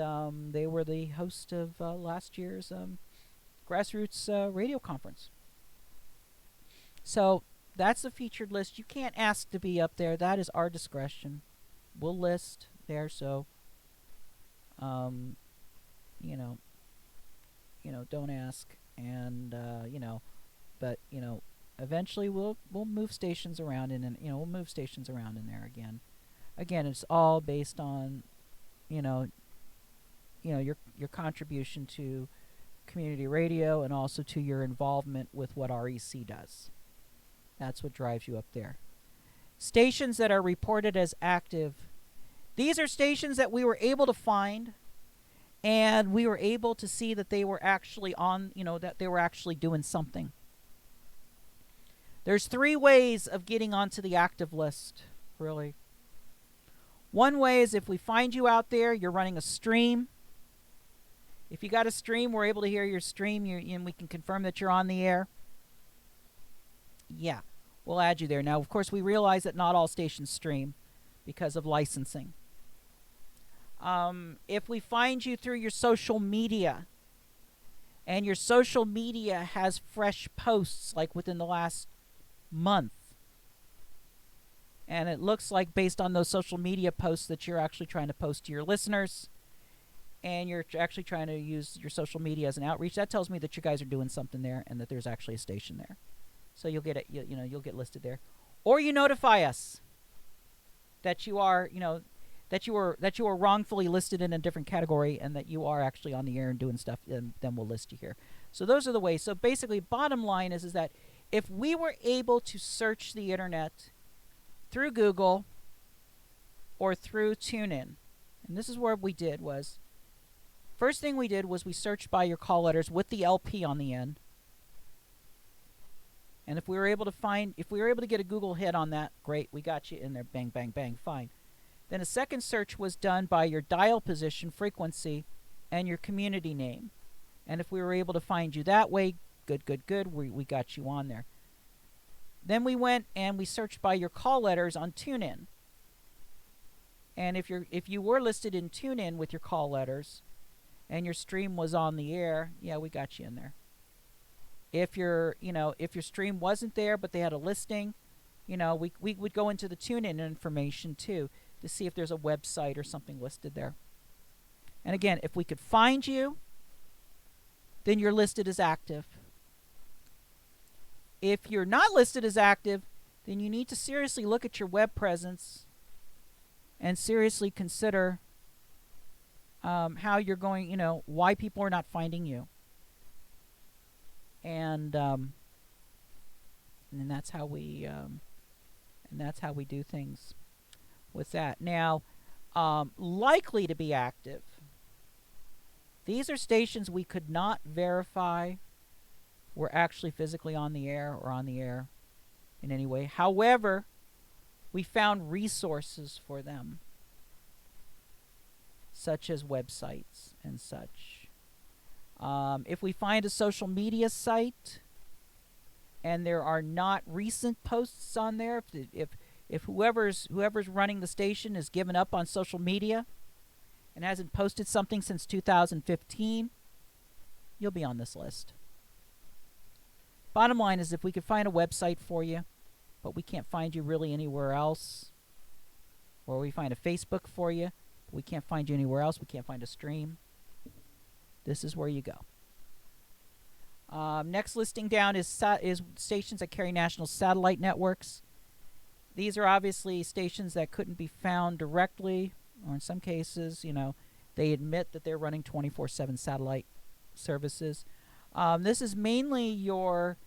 they were the host of last year's Grassroots Radio Conference. So that's the featured list. You can't ask to be up there. That is our discretion. We'll list there, so don't ask. And but Eventually, we'll move stations around and we'll move stations around in there again. Again, it's all based on you know your contribution to community radio and also to your involvement with what REC does. That's what drives you up there. Stations that are reported as active. These are stations that we were able to find, and we were able to see that they were actually on, that they were actually doing something. There's 3 ways of getting onto the active list, really. One way is if we find you out there, you're running a stream. If you got a stream, we're able to hear your stream, and we can confirm that you're on the air. Yeah, we'll add you there. Now, of course, we realize that not all stations stream because of licensing. If we find you through your social media, and your social media has fresh posts, like within the last month, and it looks like based on those social media posts that you're actually trying to post to your listeners, and you're actually trying to use your social media as an outreach, that tells me that you guys are doing something there and that there's actually a station there. So you'll get it, you'll get listed there, or you notify us that you are, that you were wrongfully listed in a different category and that you are actually on the air and doing stuff, and then we'll list you here. So those are the ways. So basically, bottom line is that if we were able to search the internet through Google or through TuneIn, and this is what we did was, first thing we did was we searched by your call letters with the LP on the end. And if we were able to get a Google hit on that, great, we got you in there, bang, bang, bang, fine. Then a second search was done by your dial position, frequency, and your community name. And if we were able to find you that way, good, we got you on there. Then we went and we searched by your call letters on TuneIn. And if you were listed in TuneIn with your call letters and your stream was on the air, yeah, we got you in there. If your stream wasn't there but they had a listing, we would go into the TuneIn information too to see if there's a website or something listed there. And again, if we could find you, then you're listed as active. If you're not listed as active, then you need to seriously look at your web presence and seriously consider how you're going, why people are not finding you. And that's how we do things with that. Now, likely to be active. These are stations we could not verify were actually physically on the air or on the air in any way. However, we found resources for them, such as websites and such. If we find a social media site and there are not recent posts on there, if whoever's running the station has given up on social media and hasn't posted something since 2015, you'll be on this list. Bottom line is, if we could find a website for you, but we can't find you really anywhere else, or we find a Facebook for you, but we can't find you anywhere else, we can't find a stream, this is where you go. Next listing down is stations that carry national satellite networks. These are obviously stations that couldn't be found directly, or in some cases, they admit that they're running 24/7 satellite services. This is mainly your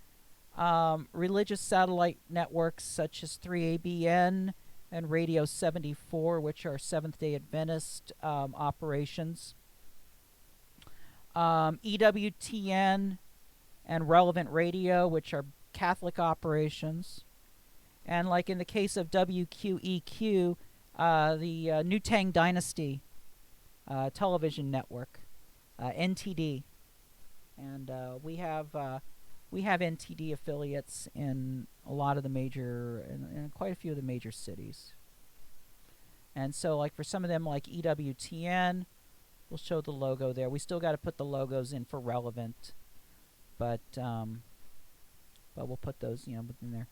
religious satellite networks such as 3ABN and Radio 74, which are Seventh-day Adventist operations. EWTN and Relevant Radio, which are Catholic operations. And like in the case of WQEQ, the New Tang Dynasty television network, NTD. And we have NTD affiliates in a lot of the major, in quite a few of the major cities. And so, like for some of them, like EWTN, we'll show the logo there. We still got to put the logos in for Relevant, but we'll put those, in there.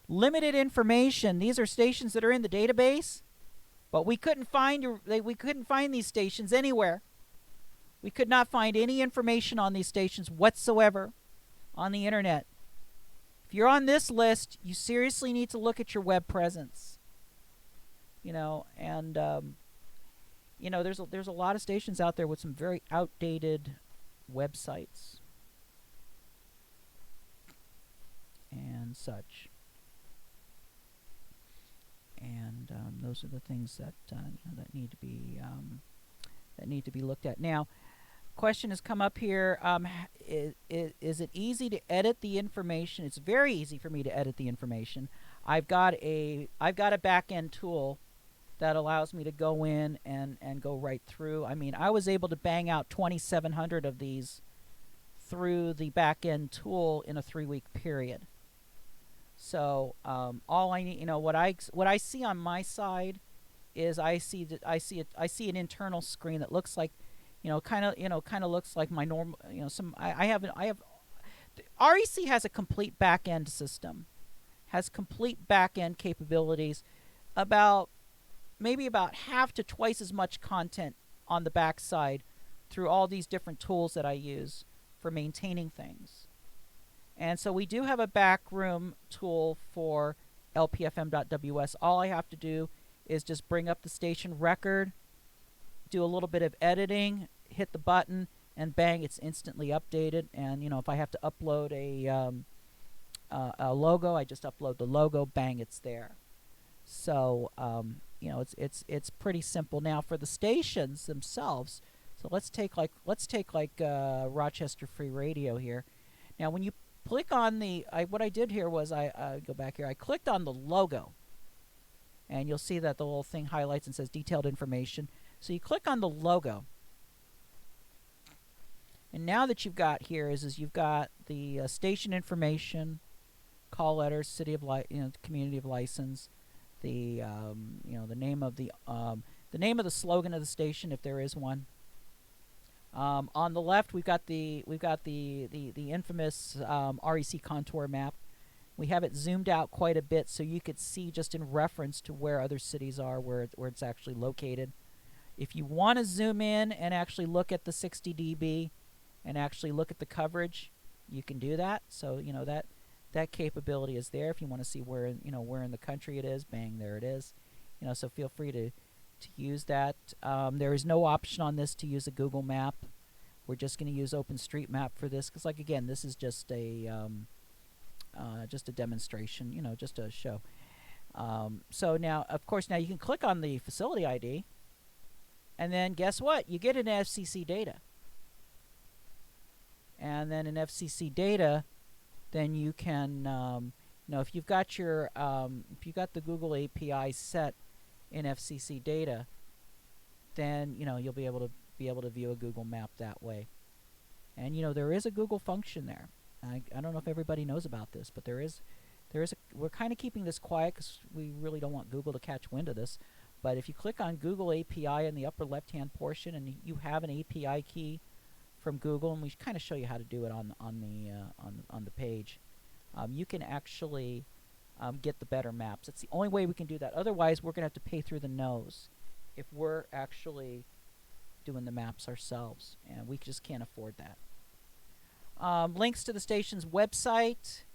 Limited information. These are stations that are in the database, but we couldn't find these stations anywhere. We could not find any information on these stations whatsoever on the internet. if you're on this list, you seriously need to look at your web presence. And there's a lot of stations out there with some very outdated websites and such. And those are the things that that need to be looked at. Now, question has come up here. Is it easy to edit the information? It's very easy for me to edit the information. I've got a back end tool that allows me to go in and go right through. I mean, I was able to bang out 2,700 of these through the back end tool in a 3-week period. So all I need, what I see on my side is I see an internal screen that looks like, kind of looks like my normal, I have REC has a complete back end system, has complete back end capabilities, maybe about half to twice as much content on the backside through all these different tools that I use for maintaining things. And so we do have a backroom tool for LPFM.ws. All I have to do is just bring up the station record, do a little bit of editing, hit the button, and bang, it's instantly updated. And if I have to upload a logo, I just upload the logo, bang, it's there. So it's pretty simple. Now for the stations themselves, so let's take Rochester Free Radio here. Now when you click on what I did here was I go back here. I clicked on the logo, and you'll see that the little thing highlights and says detailed information. So you click on the logo, and now that you've got here is you've got the station information, call letters, city of community of license, the the name of the slogan of the station if there is one. On the left, we've got the infamous REC contour map. We have it zoomed out quite a bit so you could see just in reference to where other cities are, where it's actually located. If you want to zoom in and actually look at the 60 dB and actually look at the coverage, you can do that. So that capability is there. If you want to see where in the country it is, bang, there it is. So feel free to use that. There is no option on this to use a Google map. We're just going to use OpenStreetMap for this because, again, this is just a demonstration, just a show. So now, of course, you can click on the facility ID, and then guess what? You get an FCC data. And then in FCC data, then you can, if you've got the Google API set in FCC data, then you'll be able to view a Google map that way. And there is a Google function there. I don't know if everybody knows about this, but we're kind of keeping this quiet because we really don't want Google to catch wind of this. But if you click on Google API in the upper left-hand portion, and you have an API key from Google, and we kind of show you how to do it on the page, you can actually get the better maps. It's the only way we can do that. Otherwise, we're going to have to pay through the nose if we're actually doing the maps ourselves, and we just can't afford that. Links to the station's website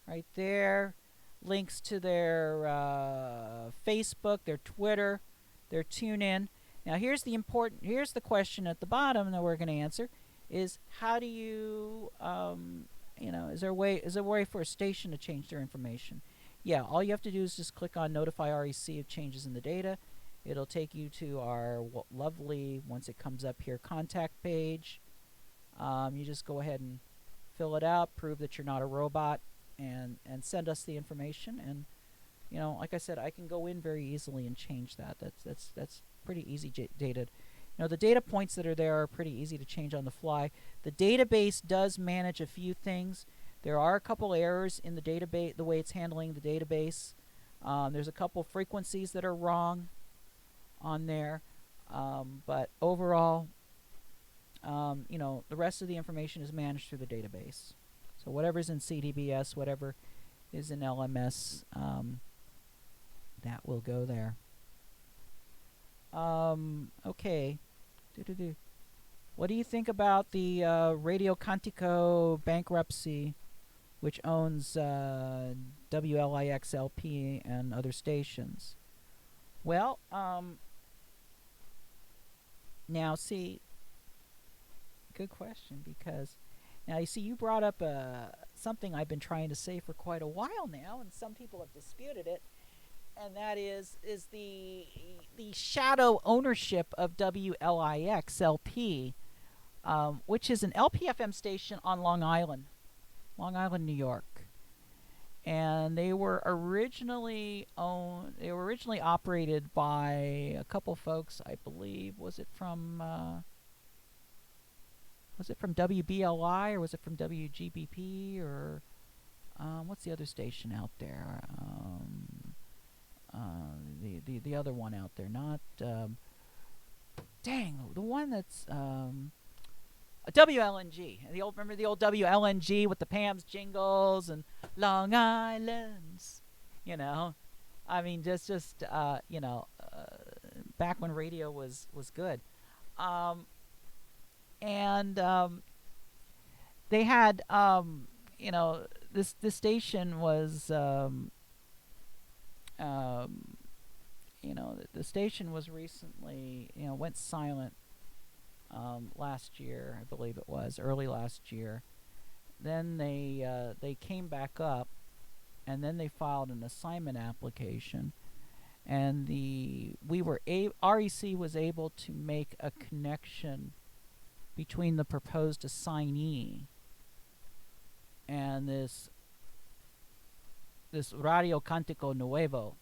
right there. Links to their Facebook, their Twitter, their TuneIn. Now here's the question at the bottom that we're going to answer is how do you is there a way for a station to change their information? Yeah, all you have to do is just click on Notify REC of changes in the data. It'll take you to our lovely, once it comes up here, contact page. You just go ahead and fill it out, prove that you're not a robot, and send us the information. And like I said, I can go in very easily and change that. That's pretty easy data. The data points that are there are pretty easy to change on the fly. The database does manage a few things. There are a couple errors in the database, the way it's handling the database. There's a couple frequencies that are wrong on there, but overall, the rest of the information is managed through the database. So whatever's in CDBS, whatever is in LMS, that will go there. Okay. What do you think about the Radio Cantico bankruptcy which owns WLIXLP and other stations. Well, now see, good question, because now you see you brought up something I've been trying to say for quite a while now, and some people have disputed it, and that is the shadow ownership of WLIXLP, which is an LPFM station on Long Island, New York. And they were originally operated by a couple folks, I believe. Was it from WBLI, or was it from WGBP, or what's the other station out there? The other one out there, not dang, the one that's WLNG. Remember the old WLNG with the Pam's jingles and Long Island's, you know. I mean, just back when radio was good. And they had this station was the station was recently went silent last year, I believe it was early last year. Then they came back up, and then they filed an assignment application, and REC was able to make a connection between the proposed assignee and this Radio Cantico Nuevo,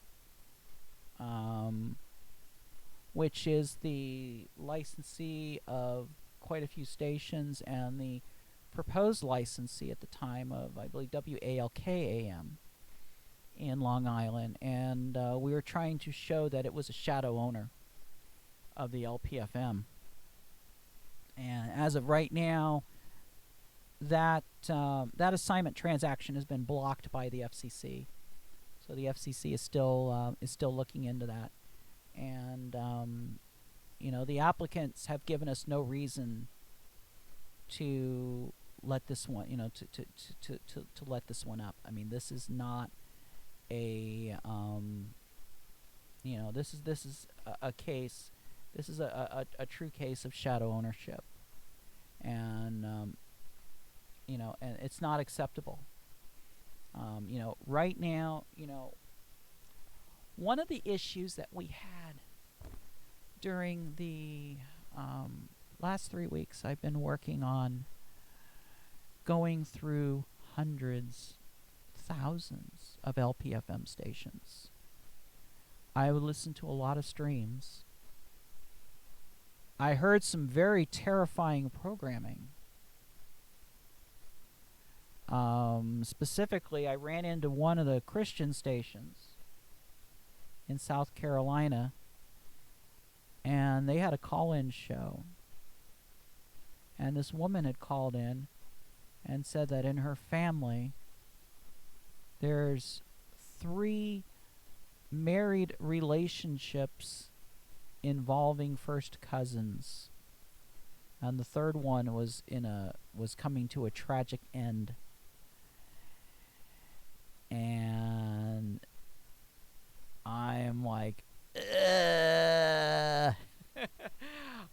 which is the licensee of quite a few stations and the proposed licensee at the time of, I believe, WALK-AM in Long Island. And we were trying to show that it was a shadow owner of the LPFM. And as of right now, that assignment transaction has been blocked by the FCC. So the FCC is still looking into that. And the applicants have given us no reason to let this one, to let this one up. I mean, this is not a this is a case. This is a true case of shadow ownership, and and it's not acceptable. Right now, one of the issues that we had during the last 3 weeks, I've been working on going through hundreds, thousands of LPFM stations. I would listen to a lot of streams. I heard some very terrifying programming. Specifically, I ran into one of the Christian stations in South Carolina, and they had a call-in show. And this woman had called in and said that in her family, there's 3 married relationships involving first cousins, and the third one was coming to a tragic end. And I am like,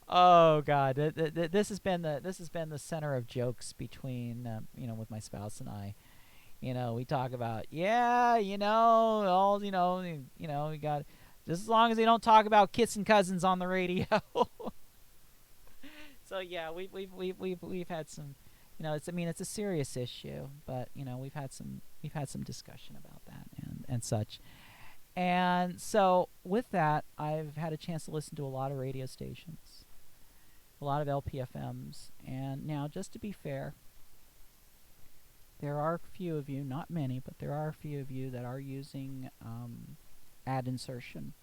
oh God, this has been the center of jokes between with my spouse and I. We talk about we got, just as long as they don't talk about kissing cousins on the radio. So yeah, we've had some, it's a serious issue, but we've had some discussion about that and such. And so with that, I've had a chance to listen to a lot of radio stations, a lot of LPFMs, and now, just to be fair, there are a few of you, not many, but there are a few of you that are using ad insertion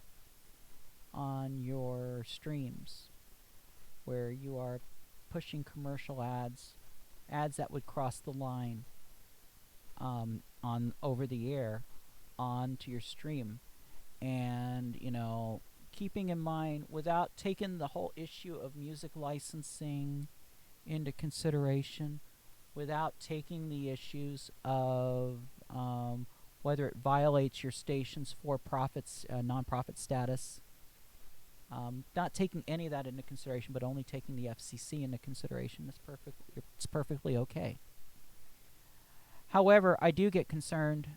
on your streams, where you are pushing commercial ads that would cross the line on over the air onto your stream. And keeping in mind, without taking the whole issue of music licensing into consideration, without taking the issues of whether it violates your station's for-profits, nonprofit status. Not taking any of that into consideration, but only taking the FCC into consideration. It's perfectly okay. However, I do get concerned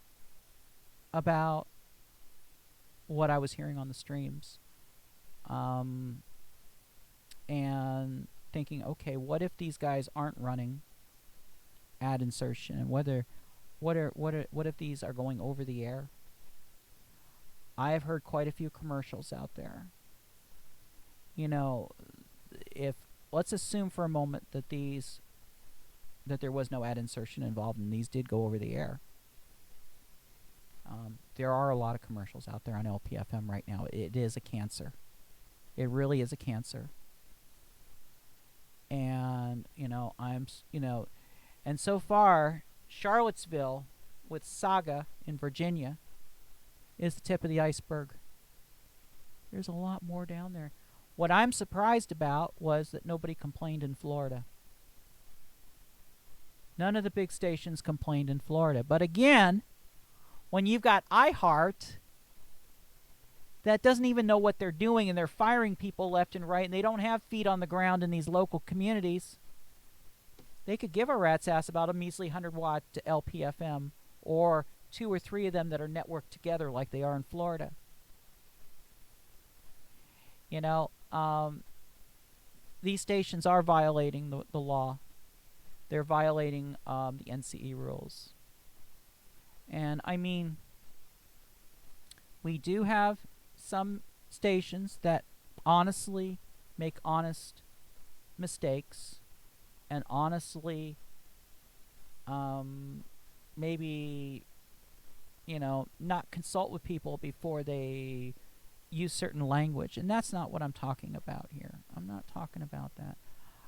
about what I was hearing on the streams, and thinking, okay, what if these guys aren't running ad insertion, and what if these are going over the air? I have heard quite a few commercials out there. You know, if let's assume for a moment that there was no ad insertion involved and these did go over the air. There are a lot of commercials out there on LPFM right now. It is a cancer. It really is a cancer. And and so far, Charlottesville with Saga in Virginia is the tip of the iceberg. There's a lot more down there. What I'm surprised about was that nobody complained in Florida. None of the big stations complained in Florida. But again, when you've got iHeart that doesn't even know what they're doing and they're firing people left and right and they don't have feet on the ground in these local communities, they could give a rat's ass about a measly 100-watt LPFM or 2 or 3 of them that are networked together like they are in Florida. These stations are violating the law. They're violating the NCE rules. And I mean, we do have some stations that honestly make honest mistakes and honestly maybe not consult with people before they use certain language, and that's not what I'm talking about here. I'm not talking about that.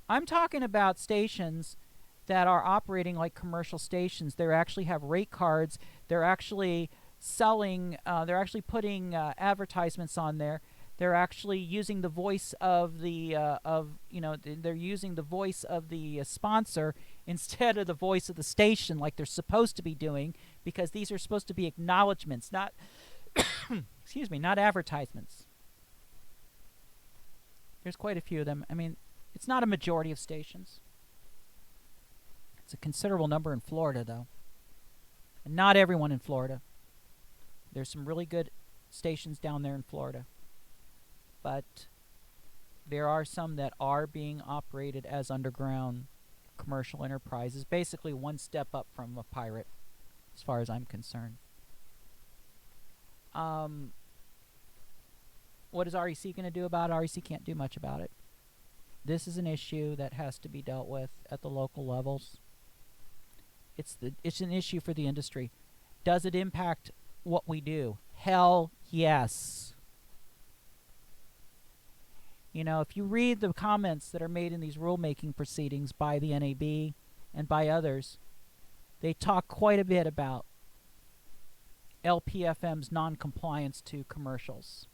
I'm talking about stations that are operating like commercial stations. They actually have rate cards. They're actually selling, they're actually putting advertisements on there. They're actually using the voice of they're using the voice of the sponsor instead of the voice of the station like they're supposed to be doing, because these are supposed to be acknowledgments, not excuse me, not advertisements. There's quite a few of them. I mean, it's not a majority of stations. It's a considerable number in Florida, though. And not everyone in Florida. There's some really good stations down there in Florida. But there are some that are being operated as underground commercial enterprises, basically one step up from a pirate, as far as I'm concerned. What is REC going to do about it? REC can't do much about it. This is an issue that has to be dealt with at the local levels. It's an issue for the industry. Does it impact what we do? Hell yes. If you read the comments that are made in these rulemaking proceedings by the NAB and by others, they talk quite a bit about LPFM's non-compliance to commercials.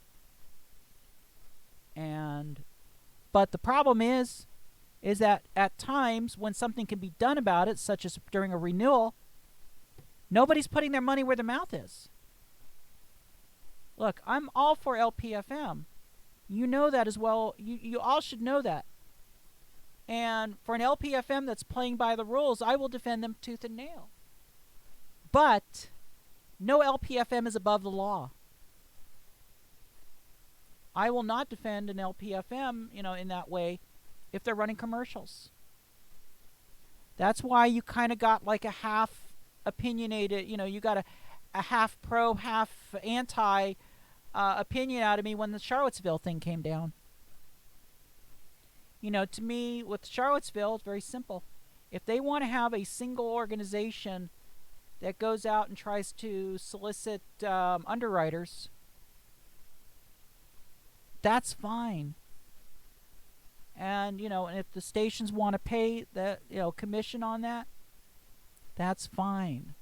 But the problem is that at times when something can be done about it, such as during a renewal, nobody's putting their money where their mouth is. Look, I'm all for LPFM. You know that as well. You all should know that. And for an LPFM that's playing by the rules, I will defend them tooth and nail. But no LPFM is above the law. I will not defend an LPFM, in that way if they're running commercials. That's why you kind of got like a half opinionated, you got a half pro, half anti opinion out of me when the Charlottesville thing came down. To me, with Charlottesville, it's very simple. If they want to have a single organization that goes out and tries to solicit underwriters, that's fine. And and if the stations want to pay the commission on that, that's fine.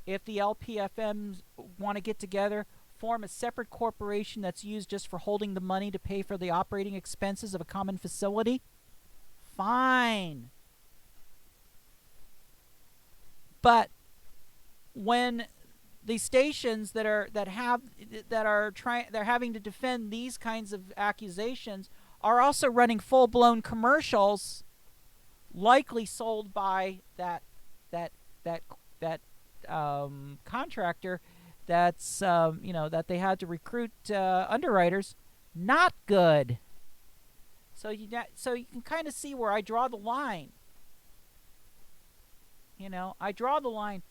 If the LPFMs want to get together, form a separate corporation that's used just for holding the money to pay for the operating expenses of a common facility, fine. But when the stations they're having to defend these kinds of accusations are also running full-blown commercials, likely sold by that that that contractor that's that they had to recruit underwriters. Not good. So you can kind of see where I draw the line. I draw the line,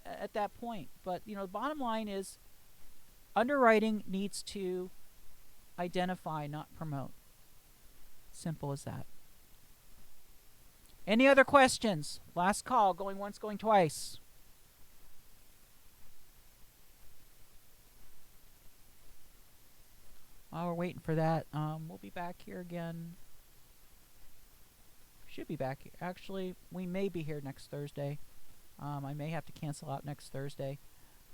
at that point. But the bottom line is underwriting needs to identify, not promote. Simple as that. Any other questions? Last call, going once, going twice. While we're waiting for that, we'll be back here again. Should be back here. Actually, we may be here next Thursday. I may have to cancel out next Thursday.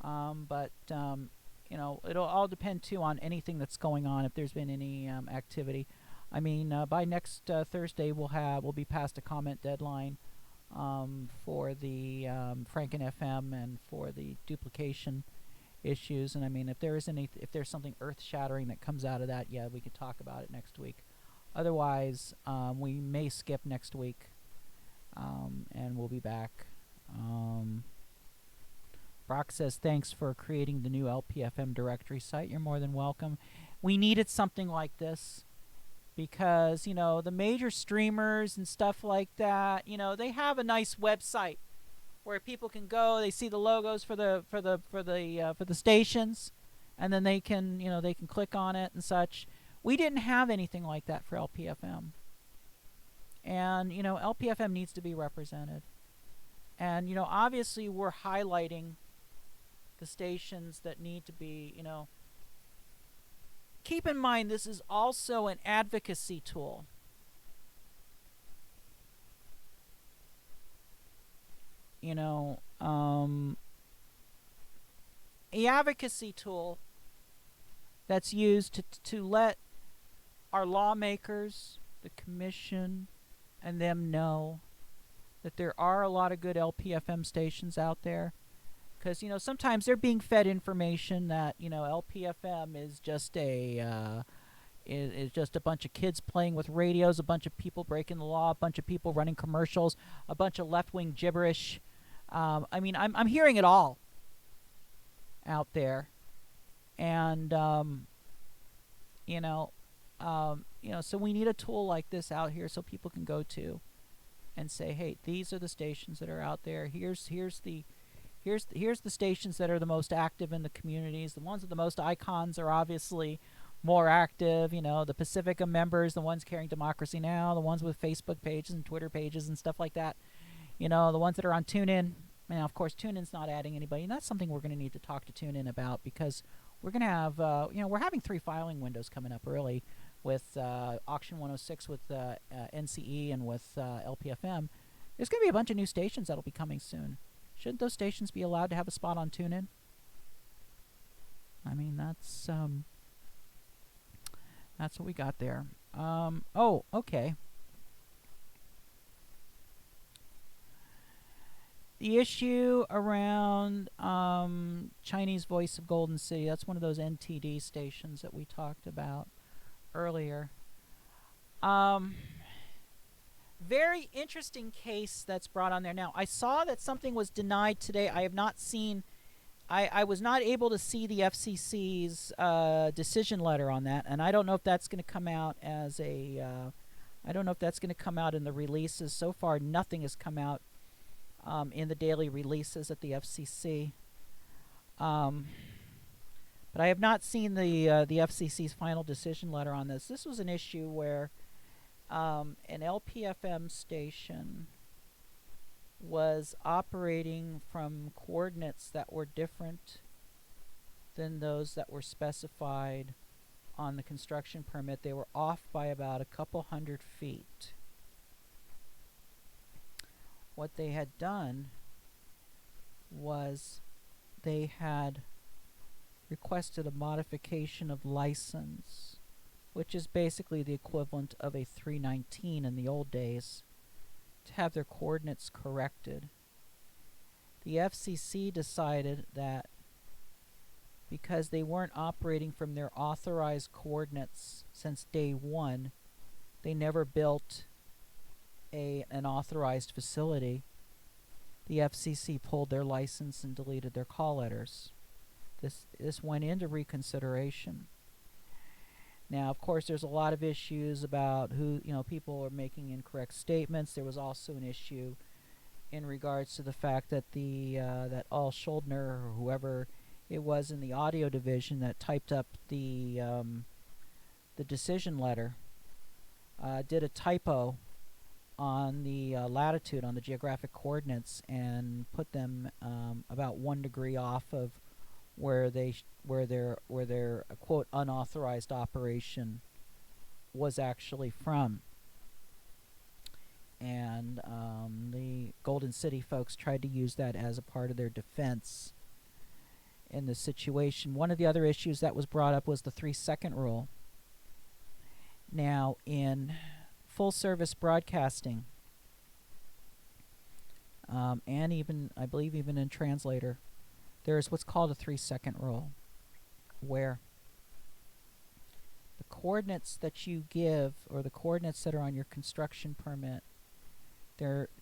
But it'll all depend, too, on anything that's going on, if there's been any activity. I mean, by next Thursday, we'll be past a comment deadline for the Franken FM and for the duplication issues. And I mean, if there's something earth-shattering that comes out of that, yeah, we could talk about it next week. Otherwise, we may skip next week, and we'll be back. Brock says, thanks for creating the new LPFM directory site. You're more than welcome. We needed something like this because, the major streamers and stuff like that, they have a nice website where people can go, they see the logos for the stations, and then they can click on it and such. We didn't have anything like that for LPFM. And, LPFM needs to be represented. And, obviously we're highlighting the stations that need to be, Keep in mind, this is also an advocacy tool. A advocacy tool that's used to let our lawmakers, the commission, and them know that there are a lot of good LPFM stations out there. Because, sometimes they're being fed information that, LPFM is just is just a bunch of kids playing with radios, a bunch of people breaking the law, a bunch of people running commercials, a bunch of left-wing gibberish. I mean, I'm hearing it all out there. And, so we need a tool like this out here so people can go to and say, hey, these are the stations that are out there. Here's the stations that are the most active in the communities. The ones with the most icons are obviously more active. The Pacifica members, the ones carrying Democracy Now!, the ones with Facebook pages and Twitter pages and stuff like that. The ones that are on TuneIn. Now, of course, TuneIn's not adding anybody, and that's something we're going to need to talk to TuneIn about because we're going to have, we're having 3 filing windows coming up early with Auction 106 with NCE and with LPFM. There's going to be a bunch of new stations that'll be coming soon. Shouldn't those stations be allowed to have a spot on TuneIn? I mean, that's what we got there. Oh, okay. The issue around Chinese Voice of Golden City, that's one of those NTD stations that we talked about earlier. Very interesting case that's brought on there. Now, I saw that something was denied today. I have not seen, I was not able to see the FCC's decision letter on that, and I don't know if that's going to come out as a, I don't know if that's going to come out in the releases. So far, nothing has come out in the daily releases at the FCC. But I have not seen the FCC's final decision letter on this. This was an issue where an LPFM station was operating from coordinates that were different than those that were specified on the construction permit. They were off by about a couple hundred feet. What they had done was they had requested a modification of license, which is basically the equivalent of a 319 in the old days, to have their coordinates corrected. The FCC decided that because they weren't operating from their authorized coordinates since day one, they never built an authorized facility. The FCC pulled their license and deleted their call letters. This went into reconsideration. Now, of course, there's a lot of issues about who, people are making incorrect statements. There was also an issue in regards to the fact that that Al Schuldner, or whoever it was in the audio division that typed up the decision letter, did a typo on the latitude, on the geographic coordinates, and put them about 1 degree off of where their quote unauthorized operation was actually from. And the Golden City folks tried to use that as a part of their defense in the situation. One of the other issues that was brought up was the 3-second rule. Now, in full service broadcasting, and even, I believe, even in translator, there is what's called a 3-second rule, where the coordinates that you give, or the coordinates that are on your construction permit,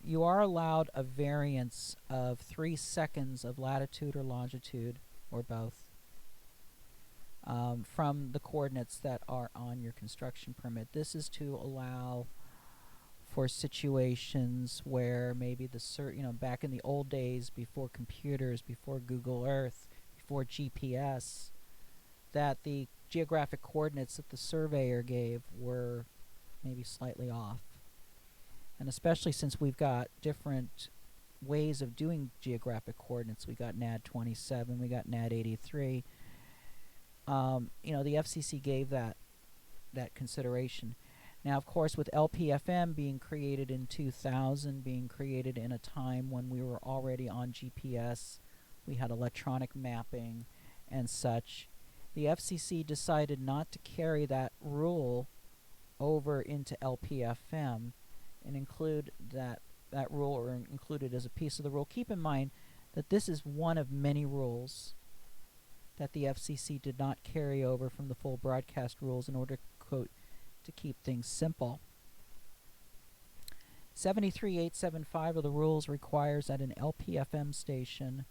you are allowed a variance of 3 seconds of latitude or longitude, or both, from the coordinates that are on your construction permit. This is to allow for situations where maybe back in the old days, before computers, before Google Earth, before GPS, that the geographic coordinates that the surveyor gave were maybe slightly off. And especially since we've got different ways of doing geographic coordinates. We got NAD 27, we got NAD 83. The FCC gave that consideration. Now, of course, with LPFM being created in 2000, being created in a time when we were already on GPS, we had electronic mapping and such, the FCC decided not to carry that rule over into LPFM and include that rule, or include it as a piece of the rule. Keep in mind that this is one of many rules that the FCC did not carry over from the full broadcast rules in order, quote, to keep things simple. 73875 of the rules requires that an LPFM station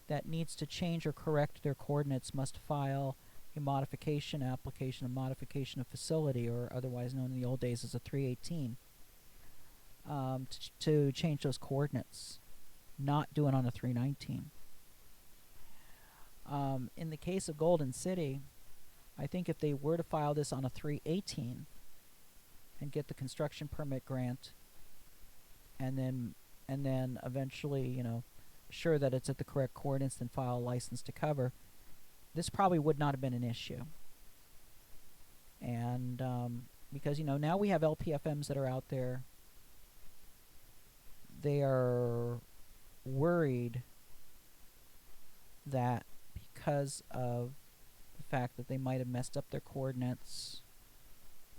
that needs to change or correct their coordinates must file a modification application, a modification of facility, or otherwise known in the old days as a 318, to change those coordinates, not do it on a 319. In the case of Golden City, I think if they were to file this on a 318 and get the construction permit grant, and then eventually, assure that it's at the correct coordinates, then file a license to cover, this probably would not have been an issue. And because now we have LPFMs that are out there, they are worried that because of the fact that they might have messed up their coordinates,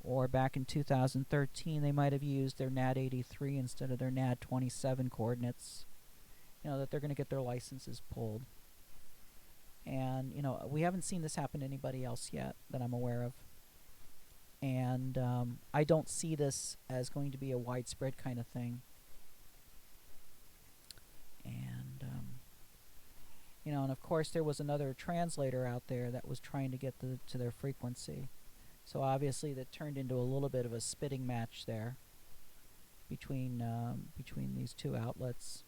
or back in 2013 they might have used their NAD 83 instead of their NAD 27 coordinates, that they're going to get their licenses pulled. And we haven't seen this happen to anybody else yet that I'm aware of, and I don't see this as going to be a widespread kind of thing. And of course there was another translator out there that was trying to get to their frequency. So obviously that turned into a little bit of a spitting match there between these two outlets.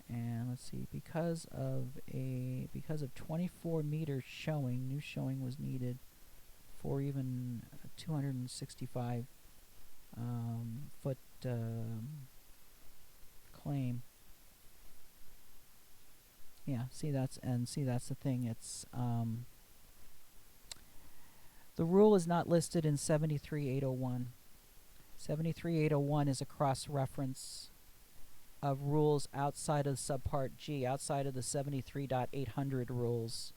And let's see, because of 24 meters showing, new showing was needed for even a 265 foot claim. Yeah, see that's the thing. It's the rule is not listed in 73801. 73801 is a cross-reference of rules outside of subpart G, outside of the 73.800 rules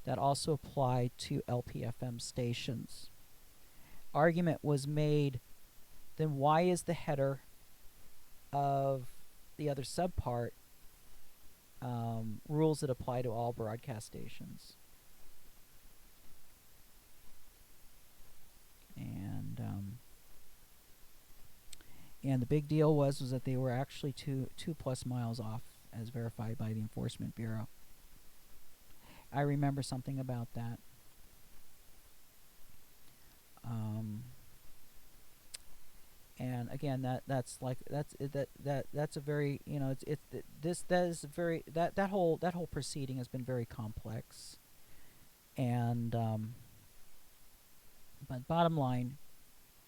that also apply to LPFM stations. Argument was made, then why is the header of the other subpart rules that apply to all broadcast stations. And and the big deal was that they were actually two plus miles off, as verified by the Enforcement Bureau. I remember something about that. And again, that's a very, that whole proceeding has been very complex. And but bottom line,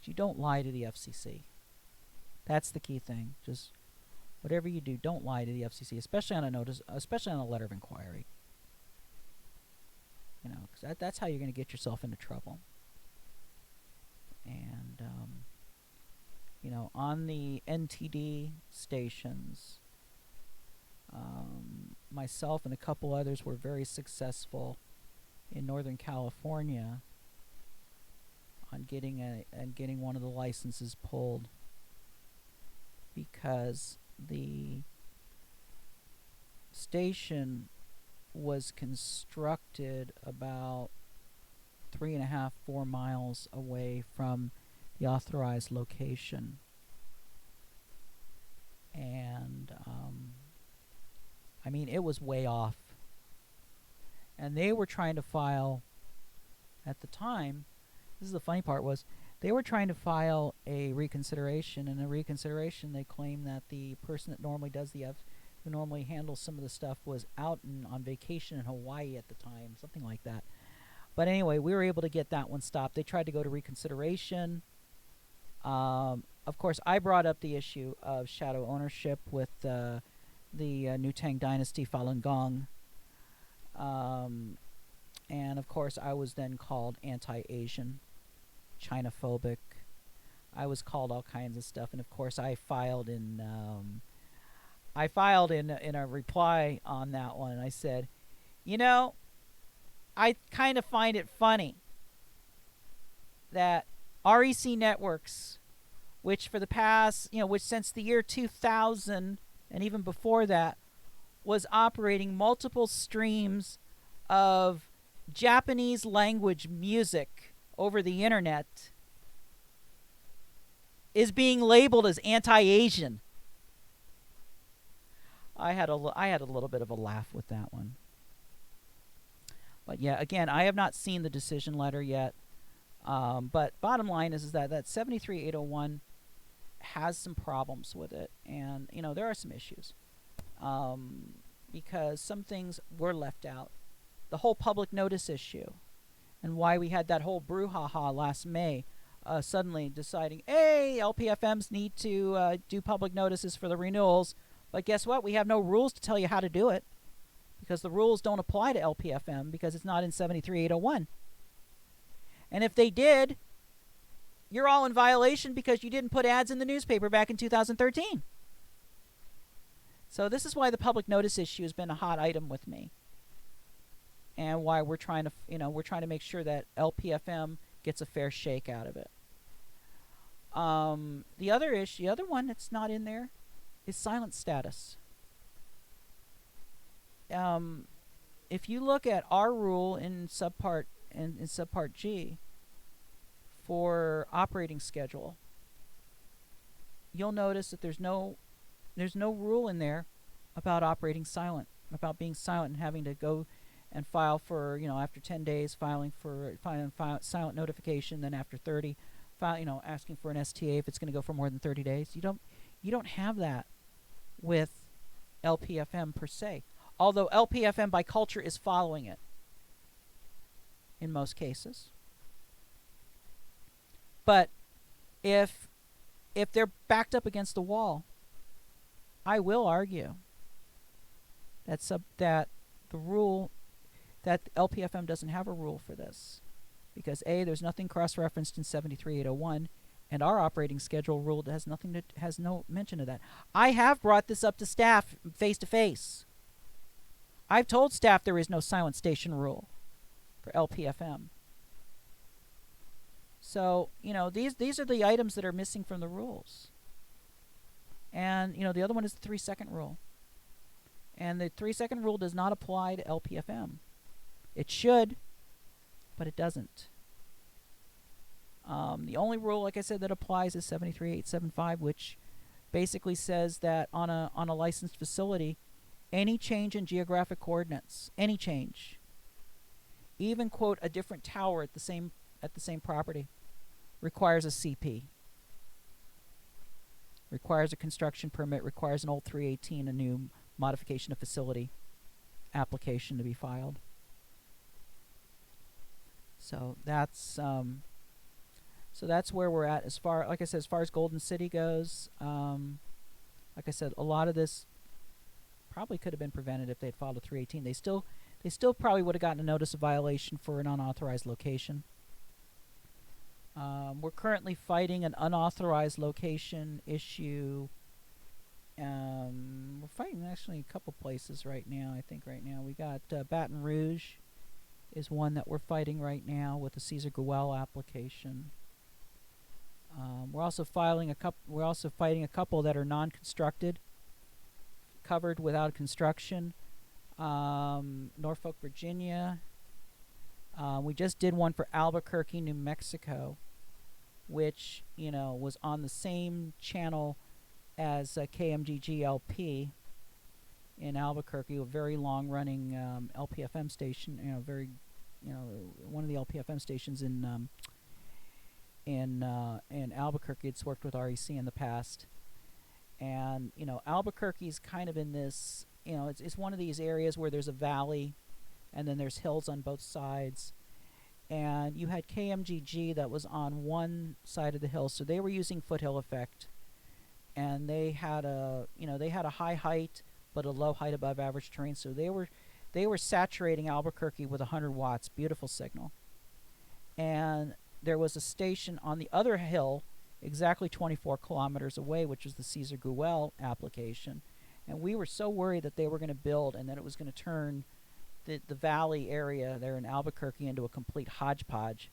you don't lie to the FCC. That's the key thing. Just whatever you do, don't lie to the FCC, especially on a notice, especially on a letter of inquiry. Because that's how you're going to get yourself into trouble. And on the NTD stations, myself and a couple others were very successful in Northern California on getting one of the licenses pulled, because the station was constructed about 3.5-4 miles away from the authorized location. And it was way off. And they were trying to file, at the time, this is the funny part, was they were trying to file a reconsideration. And a reconsideration, they claimed that the person that normally does who normally handles some of the stuff, was out on vacation in Hawaii at the time, something like that. But anyway, we were able to get that one stopped. They tried to go to reconsideration. Of course, I brought up the issue of shadow ownership with the New Tang Dynasty, Falun Gong. And of course, I was then called anti-Asian, Chinaphobic. I was called all kinds of stuff. And of course, I filed in a reply on that one. And I said, I kind of find it funny that REC Networks, which for the past, which since the year 2000 and even before that, was operating multiple streams of Japanese language music over the internet, is being labeled as anti-Asian. I had a little bit of a laugh with that one. But yeah, again, I have not seen the decision letter yet. But bottom line is that 73801 has some problems with it. And, there are some issues. Because some things were left out. The whole public notice issue. And why we had that whole brouhaha last May. Suddenly deciding, hey, LPFMs need to do public notices for the renewals. But guess what? We have no rules to tell you how to do it. Because the rules don't apply to LPFM because it's not in 73801. And if they did, you're all in violation because you didn't put ads in the newspaper back in 2013. So this is why the public notice issue has been a hot item with me. And why we're trying to make sure that LPFM gets a fair shake out of it. The other one that's not in there is silent status. If you look at our rule in subpart G for operating schedule, you'll notice that there's no rule in there about operating silent, about being silent and having to go and file for, after 10 days filing silent notification, then after 30 asking for an STA if it's going to go for more than 30 days. You don't have that with LPFM per se. Although LPFM by culture is following it in most cases. But if they're backed up against the wall, I will argue that the rule that LPFM doesn't have a rule for this, because A, there's nothing cross-referenced in 73801, and our operating schedule rule has no mention of that. I have brought this up to staff face to face. I've told staff there is no silent station rule for LPFM. So, these are the items that are missing from the rules. And, the other one is the 3-second rule. And the 3-second rule does not apply to LPFM. It should, but it doesn't. The only rule, like I said, that applies is 73875, which basically says that on a licensed facility, any change in geographic coordinates, any change, even quote a different tower at the same property, requires a CP, requires a construction permit, requires an old 318, a new modification of facility application to be filed. So that's where we're at as far, like I said, as far as Golden City goes. Like I said, a lot of this probably could have been prevented if they had filed a 318. They still probably would have gotten a notice of violation for an unauthorized location. We're currently fighting an unauthorized location issue. We're fighting actually a couple places right now. I think right now we got Baton Rouge is one that we're fighting right now with the Cesar Guel application. We're also fighting a couple that are non-constructed, covered without construction. Norfolk, Virginia. We just did one for Albuquerque, New Mexico, which was on the same channel as KMGG LP in Albuquerque, a very long-running LPFM station. One of the LPFM stations in Albuquerque. It's worked with REC in the past, and Albuquerque's kind of in this. It's one of these areas where there's a valley, and then there's hills on both sides. And you had KMGG that was on one side of the hill, so they were using foothill effect, and they had a high height but a low height above average terrain. So they were saturating Albuquerque with 100 watts, beautiful signal. And there was a station on the other hill, exactly 24 kilometers away, which was the Cesar Guel application. And we were so worried that they were going to build and that it was going to turn the valley area there in Albuquerque into a complete hodgepodge.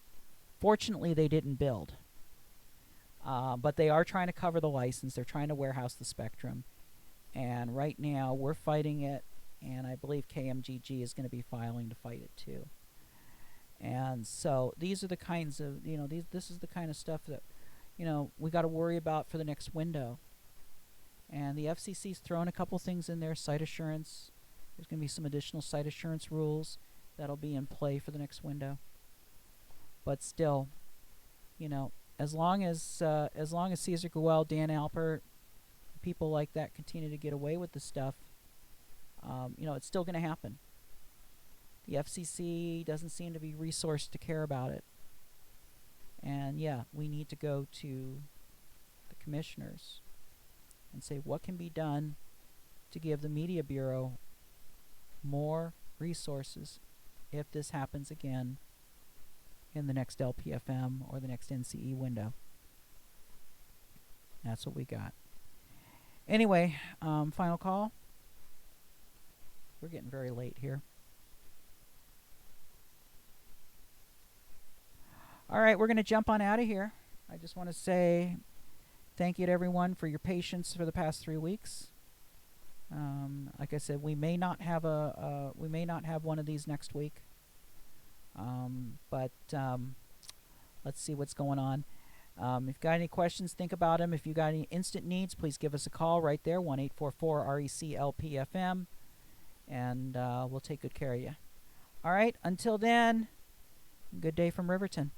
Fortunately, they didn't build. But they are trying to cover the license. They're trying to warehouse the spectrum. And right now, we're fighting it. And I believe KMGG is going to be filing to fight it too. And so these are the kinds of, this is the kind of stuff that, we got to worry about for the next window. And the FCC's thrown a couple things in there, site assurance. There's going to be some additional site assurance rules that'll be in play for the next window. But still, as long as Cesar Guel, Dan Alpert, people like that continue to get away with the stuff, it's still going to happen. The FCC doesn't seem to be resourced to care about it. And yeah, we need to go to the commissioners and say what can be done to give the Media Bureau more resources if this happens again in the next LPFM or the next NCE window. That's what we got. Anyway, final call. We're getting very late here. All right, we're going to jump on out of here. I just want to say thank you to everyone for your patience for the past 3 weeks. Like I said, we may not have one of these next week. But let's see what's going on. If you've got any questions, think about them. If you've got any instant needs, please give us a call right there, 1-844-REC-LPFM, and we'll take good care of you. All right, until then, good day from Riverton.